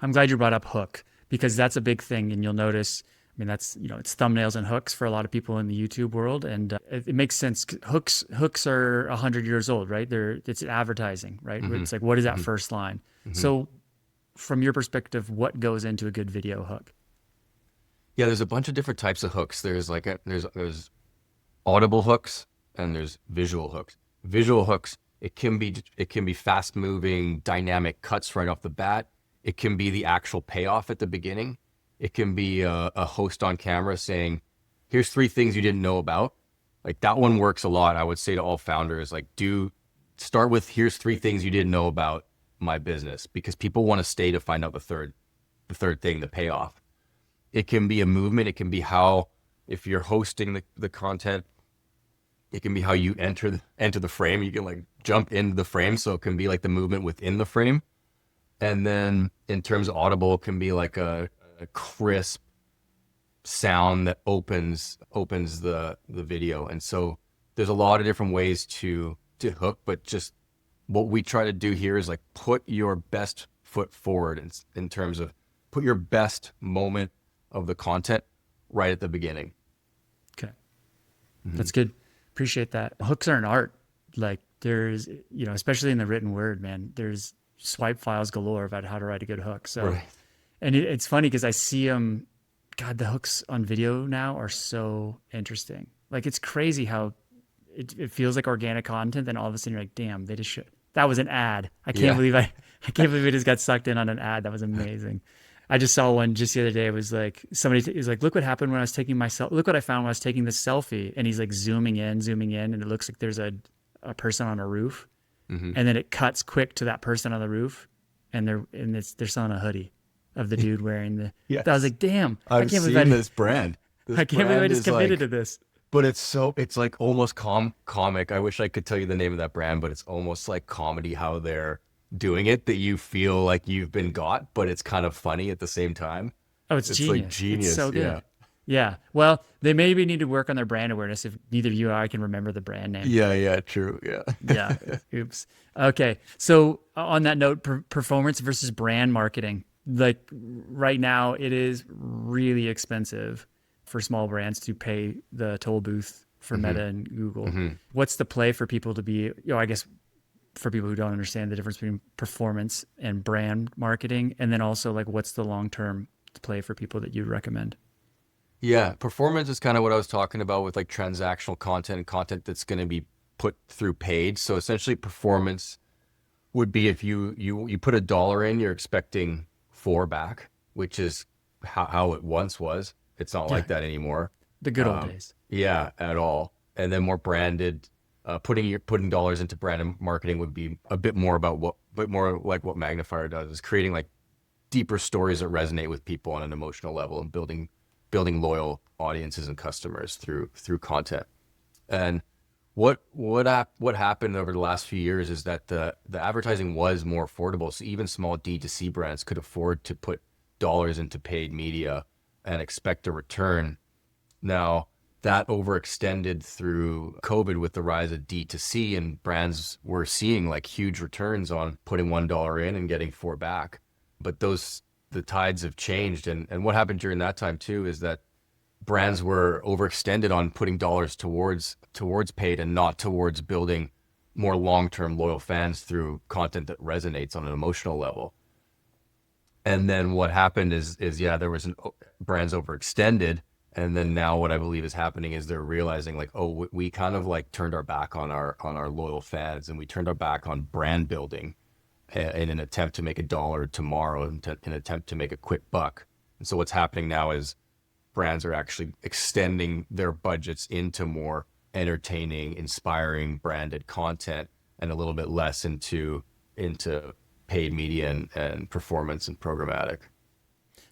I'm glad you brought up hook, because that's a big thing. And you'll notice, I mean, that's, it's thumbnails and hooks for a lot of people in the YouTube world. And it makes sense. Hooks are 100 years old, right? It's advertising, right? It's like, what is that first line? So from your perspective, what goes into a good video hook? Yeah, there's a bunch of different types of hooks. There's there's audible hooks and there's visual hooks. Visual hooks, it can be fast moving, dynamic cuts right off the bat. It can be the actual payoff at the beginning. It can be a host on camera saying, here's 3 things you didn't know about. Like, that one works a lot. I would say to all founders, like, start with, here's 3 things you didn't know about my business, because people want to stay to find out the third thing, the payoff. It can be a movement. It can be how, if you're hosting the content, it can be how you enter the frame. You can like jump into the frame. So it can be like the movement within the frame. And then in terms of audible, it can be like a crisp sound that opens the video. And so there's a lot of different ways to hook, but just what we try to do here is like put your best foot forward in terms of put your best moment of the content right at the beginning. Okay. That's good. Appreciate that. Hooks are an art. Like, there's, especially in the written word, man, there's swipe files galore about how to write a good hook. So, right. And it's funny because I see them, God, the hooks on video now are so interesting. Like, it's crazy how it feels like organic content, then all of a sudden you're like, damn, they just that was an ad. I Yeah. can't believe I can't believe I just got sucked in on an ad. That was amazing. I just saw one just the other day. It was like somebody is like, look what happened when I was taking look what I found when I was taking this selfie. And he's like zooming in, and it looks like there's a person on a roof. Mm-hmm. And then it cuts quick to that person on the roof, and they're selling a hoodie of the dude wearing the. Yes. I was like, damn, I've seen this brand. I can't believe I just committed to this. But it's like almost comic. I wish I could tell you the name of that brand, but it's almost like comedy how they're doing it, that you feel like you've been got, but it's kind of funny at the same time. Oh, it's genius. Like genius. It's so good. Yeah. Well, they maybe need to work on their brand awareness if neither you or I can remember the brand name. Yeah, true. Yeah. Yeah. Oops. Okay. So on that note, performance versus brand marketing. Like right now, it is really expensive for small brands to pay the toll booth for Meta and Google. What's the play for people to be, I guess for people who don't understand the difference between performance and brand marketing, and then also like what's the long-term play for people that you'd recommend? Yeah, performance is kind of what I was talking about with like transactional content and content that's going to be put through paid. So essentially performance would be if you put $1 in, you're expecting 4 back, which is how it once was. It's not like that anymore. The good old days. Yeah, at all. And then more branded, putting dollars into brand marketing would be a bit more like what Magnafire does, is creating like deeper stories that resonate with people on an emotional level and building loyal audiences and customers through content. And what happened over the last few years is that the advertising was more affordable. So even small D2C brands could afford to put dollars into paid media and expect a return. Now that overextended through COVID with the rise of D2C, and brands were seeing like huge returns on putting $1 in and getting 4 back. But the tides have changed. And what happened during that time too is that brands were overextended on putting dollars towards paid and not towards building more long-term loyal fans through content that resonates on an emotional level. And then what happened is there was brands overextended. And then now what I believe is happening is they're realizing like, oh, we kind of like turned our back on our loyal fans, and we turned our back on brand building in an attempt to make $1 tomorrow, in an attempt to make a quick buck. And so what's happening now is brands are actually extending their budgets into more entertaining, inspiring, branded content, and a little bit less into paid media and performance and programmatic.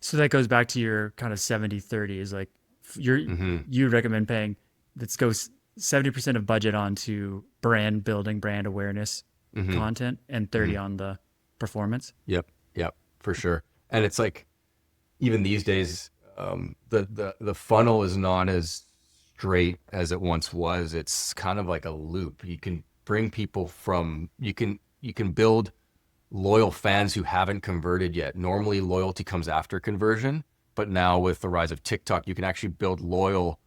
So that goes back to your kind of 70-30 is like you recommend paying, let's go 70% of budget onto brand building, brand awareness content, and 30 on the performance. Yep, for sure. And it's like, even these days, the funnel is not as straight as it once was. It's kind of like a loop. You can bring people you can build loyal fans who haven't converted yet. Normally loyalty comes after conversion, but now with the rise of TikTok, you can actually build loyal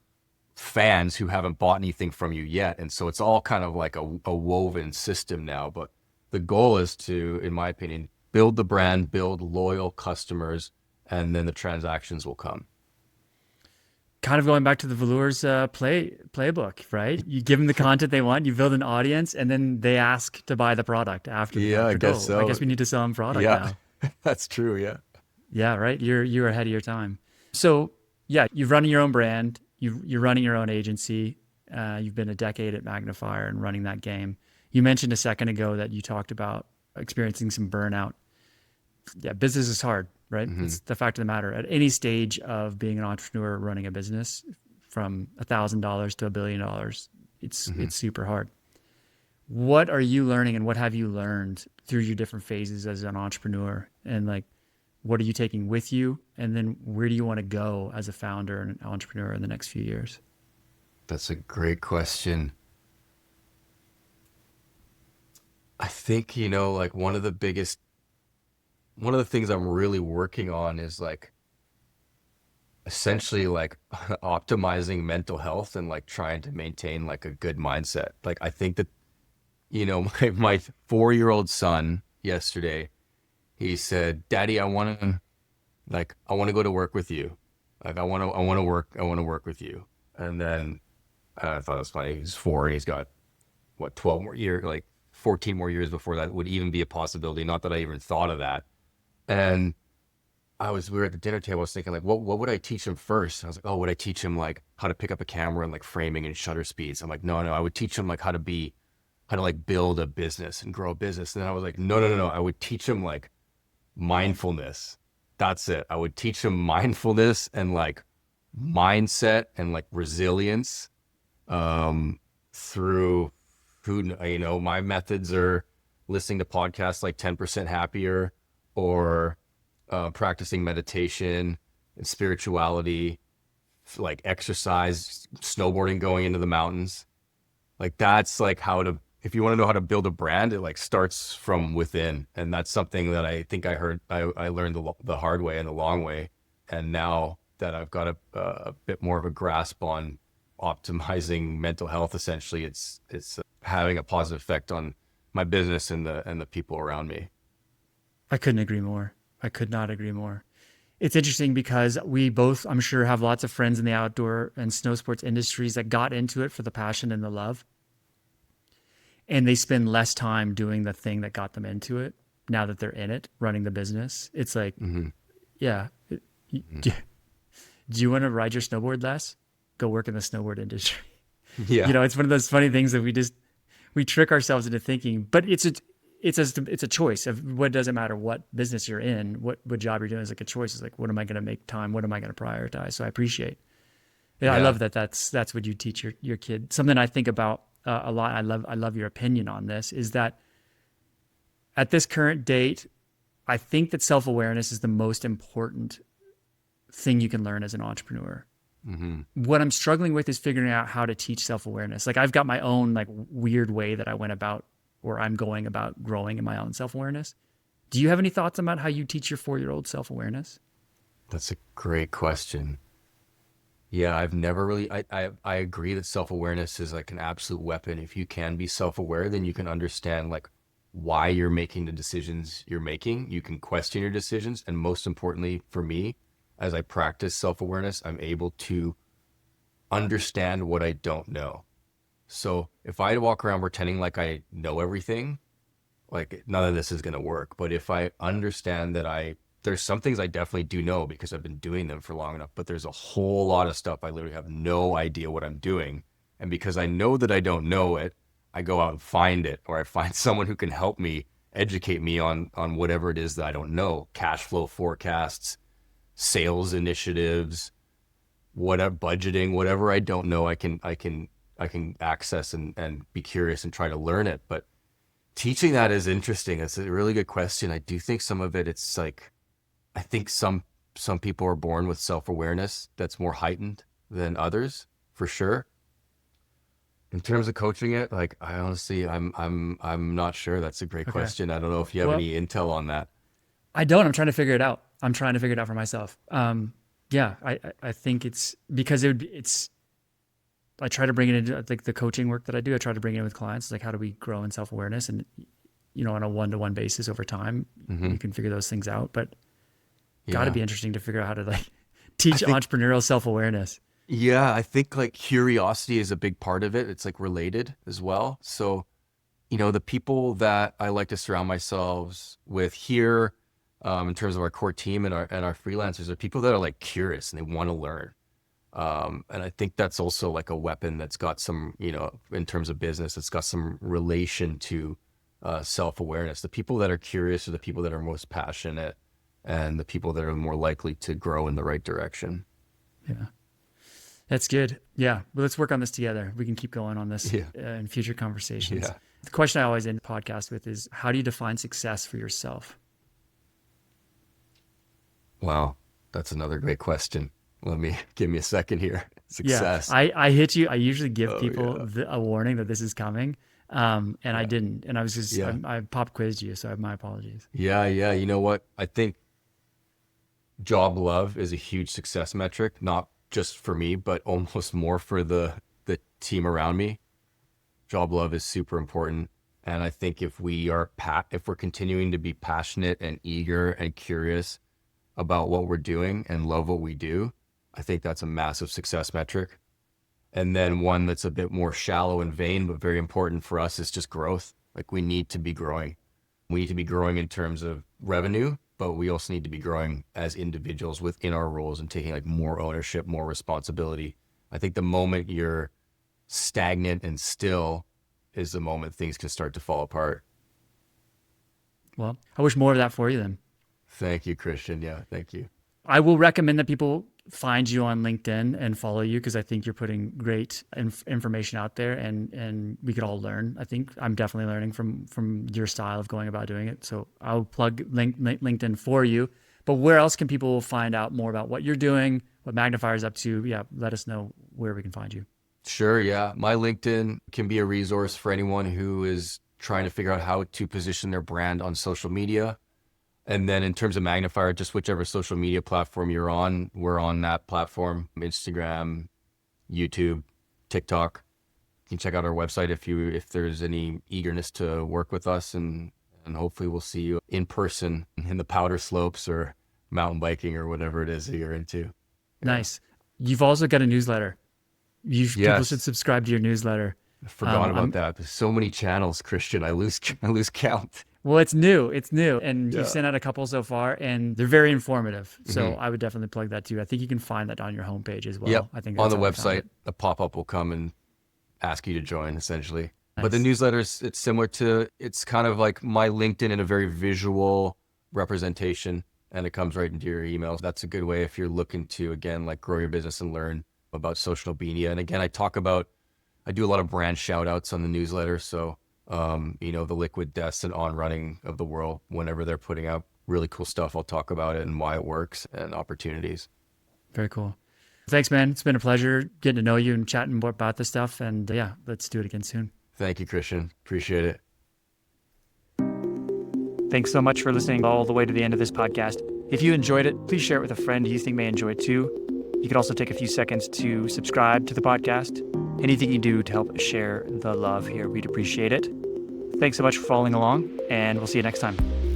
fans who haven't bought anything from you yet. And so it's all kind of like a woven system now. But the goal is to, in my opinion, build the brand, build loyal customers, and then the transactions will come. Kind of going back to the Velours playbook, right? You give them the content they want, you build an audience, and then they ask to buy the product after. I guess so. I guess we need to sell them product now. That's true. Yeah. Yeah, right. You're ahead of your time. So yeah, you're running your own brand. You're running your own agency. You've been a decade at Magnafire and running that game. You mentioned a second ago that you talked about experiencing some burnout. Yeah, business is hard, right? It's the fact of the matter. At any stage of being an entrepreneur running a business, from $1,000 to $1 billion, it's super hard. What are you learning, and what have you learned through your different phases as an entrepreneur? And like, what are you taking with you? And then where do you want to go as a founder and an entrepreneur in the next few years? That's a great question. I think, like one of the things I'm really working on is like essentially like optimizing mental health and like trying to maintain like a good mindset. Like I think that, my 4-year-old son yesterday, he said, "Daddy, I want to go to work with you. Like I want to work with you." And then I thought it was funny. He's 4 and he's got, what, 12 more years, like 14 more years before that would even be a possibility. Not that I even thought of that. And we were at the dinner table. I was thinking like, what would I teach him first? I was like, oh, would I teach him like how to pick up a camera and like framing and shutter speeds? I'm like, no, I would teach him like how to like build a business and grow a business. And then I was like, no. I would teach him like mindfulness. That's it. I would teach him mindfulness and like mindset and like resilience, through who, you know, my methods are listening to podcasts like 10% Happier, or practicing meditation and spirituality, like exercise, snowboarding, going into the mountains. Like that's like if you want to know how to build a brand, it like starts from within. And that's something that I think I learned the hard way and the long way. And now that I've got a bit more of a grasp on optimizing mental health, essentially, it's having a positive effect on my business and the people around me. I couldn't agree more. I could not agree more. It's interesting because we both, I'm sure, have lots of friends in the outdoor and snow sports industries that got into it for the passion and the love. And they spend less time doing the thing that got them into it now that they're in it, running the business. It's like, yeah. Do you want to ride your snowboard less? Go work in the snowboard industry. Yeah. You know, it's one of those funny things that we trick ourselves into thinking, but it's a choice of what doesn't matter what business you're in, what job you're doing is like a choice. It's like, what am I going to make time? What am I going to prioritize? So I appreciate. Yeah. I love that. That's what you teach your kid. Something I think about a lot. I love your opinion on this is that at this current date, I think that self-awareness is the most important thing you can learn as an entrepreneur. What I'm struggling with is figuring out how to teach self-awareness. Like I've got my own like weird way that I went about, or I'm going about growing in my own self-awareness. Do you have any thoughts about how you teach your 4-year-old self-awareness? That's a great question. Yeah, I've never really, I agree that self-awareness is like an absolute weapon. If you can be self-aware, then you can understand like why you're making the decisions you're making. You can question your decisions. And most importantly for me, as I practice self-awareness, I'm able to understand what I don't know. So if I walk around pretending like I know everything, like none of this is going to work. But if I understand that there's some things I definitely do know because I've been doing them for long enough, but there's a whole lot of stuff I literally have no idea what I'm doing. And because I know that I don't know it, I go out and find it, or I find someone who can help me, educate me on whatever it is that I don't know, cash flow forecasts, sales initiatives, whatever, budgeting, whatever I don't know, I can access and be curious and try to learn it. But teaching that is interesting. It's a really good question. I do think some of it, it's like, I think some people are born with self-awareness that's more heightened than others, for sure. In terms of coaching it, like I honestly, I'm not sure. That's a great question. I don't know if you have any intel on that. I don't. I'm trying to figure it out. I'm trying to figure it out for myself. Yeah, I think it's because I try to bring it into like the coaching work that I do. I try to bring it in with clients. It's like, how do we grow in self-awareness? And, you know, on a one-to-one basis over time, you can figure those things out, but got to be interesting to figure out how to like teach entrepreneurial self-awareness. Yeah. I think like curiosity is a big part of it. It's like related as well. So, you know, the people that I like to surround myself with here, in terms of our core team and our freelancers, are people that are like curious and they want to learn. And I think that's also like a weapon that's got some, you know, in terms of business, it's got some relation to self-awareness. The people that are curious are the people that are most passionate and the people that are more likely to grow in the right direction. Yeah. That's good. Yeah. Well, let's work on this together. We can keep going on this in future conversations. Yeah. The question I always end the podcast with is, how do you define success for yourself? Wow. That's another great question. Give me a second here. Success. Yeah, I hit you. I usually give people a warning that this is coming. And I didn't. And I was just, I pop quizzed you. So my apologies. Yeah. You know what? I think job love is a huge success metric, not just for me, but almost more for the team around me. Job love is super important. And I think if we're continuing to be passionate and eager and curious about what we're doing and love what we do, I think that's a massive success metric. And then one that's a bit more shallow and vain, but very important for us is just growth. Like we need to be growing. We need to be growing in terms of revenue, but we also need to be growing as individuals within our roles and taking like more ownership, more responsibility. I think the moment you're stagnant and still is the moment things can start to fall apart. Well, I wish more of that for you then. Thank you, Christian. Yeah, thank you. I will recommend that people find you on LinkedIn and follow you because I think you're putting great information out there and we could all learn. I think I'm definitely learning from your style of going about doing it. So I'll plug LinkedIn for you. But where else can people find out more about what you're doing, what Magnafire is up to? Yeah, let us know where we can find you. Sure, yeah. My LinkedIn can be a resource for anyone who is trying to figure out how to position their brand on social media. And then in terms of Magnafire, just whichever social media platform you're on, we're on that platform, Instagram, YouTube, TikTok. You can check out our website if there's any eagerness to work with us, and hopefully we'll see you in person in the powder slopes or mountain biking or whatever it is that you're into. Yeah. Nice. You've also got a newsletter. People should subscribe to your newsletter. I forgot about that. There's so many channels, Christian. I lose count. Well, it's new, and you've sent out a couple so far, and they're very informative. So I would definitely plug that too. I think you can find that on your homepage as well. Yep. I think on the website, a pop-up will come and ask you to join, essentially. Nice. But the newsletter, it's similar to, it's kind of like my LinkedIn in a very visual representation, and it comes right into your emails. That's a good way if you're looking to, again, like grow your business and learn about social media. And again, I do a lot of brand shout outs on the newsletter. So the Liquid Deaths and On Running of the world, whenever they're putting out really cool stuff, I'll talk about it and why it works and opportunities. Very cool. Thanks, man. It's been a pleasure getting to know you and chatting more about this stuff. And yeah, let's do it again soon. Thank you, Christian. Appreciate it. Thanks so much for listening all the way to the end of this podcast. If you enjoyed it, please share it with a friend you think may enjoy it too. You could also take a few seconds to subscribe to the podcast. Anything you do to help share the love here, we'd appreciate it. Thanks so much for following along, and we'll see you next time.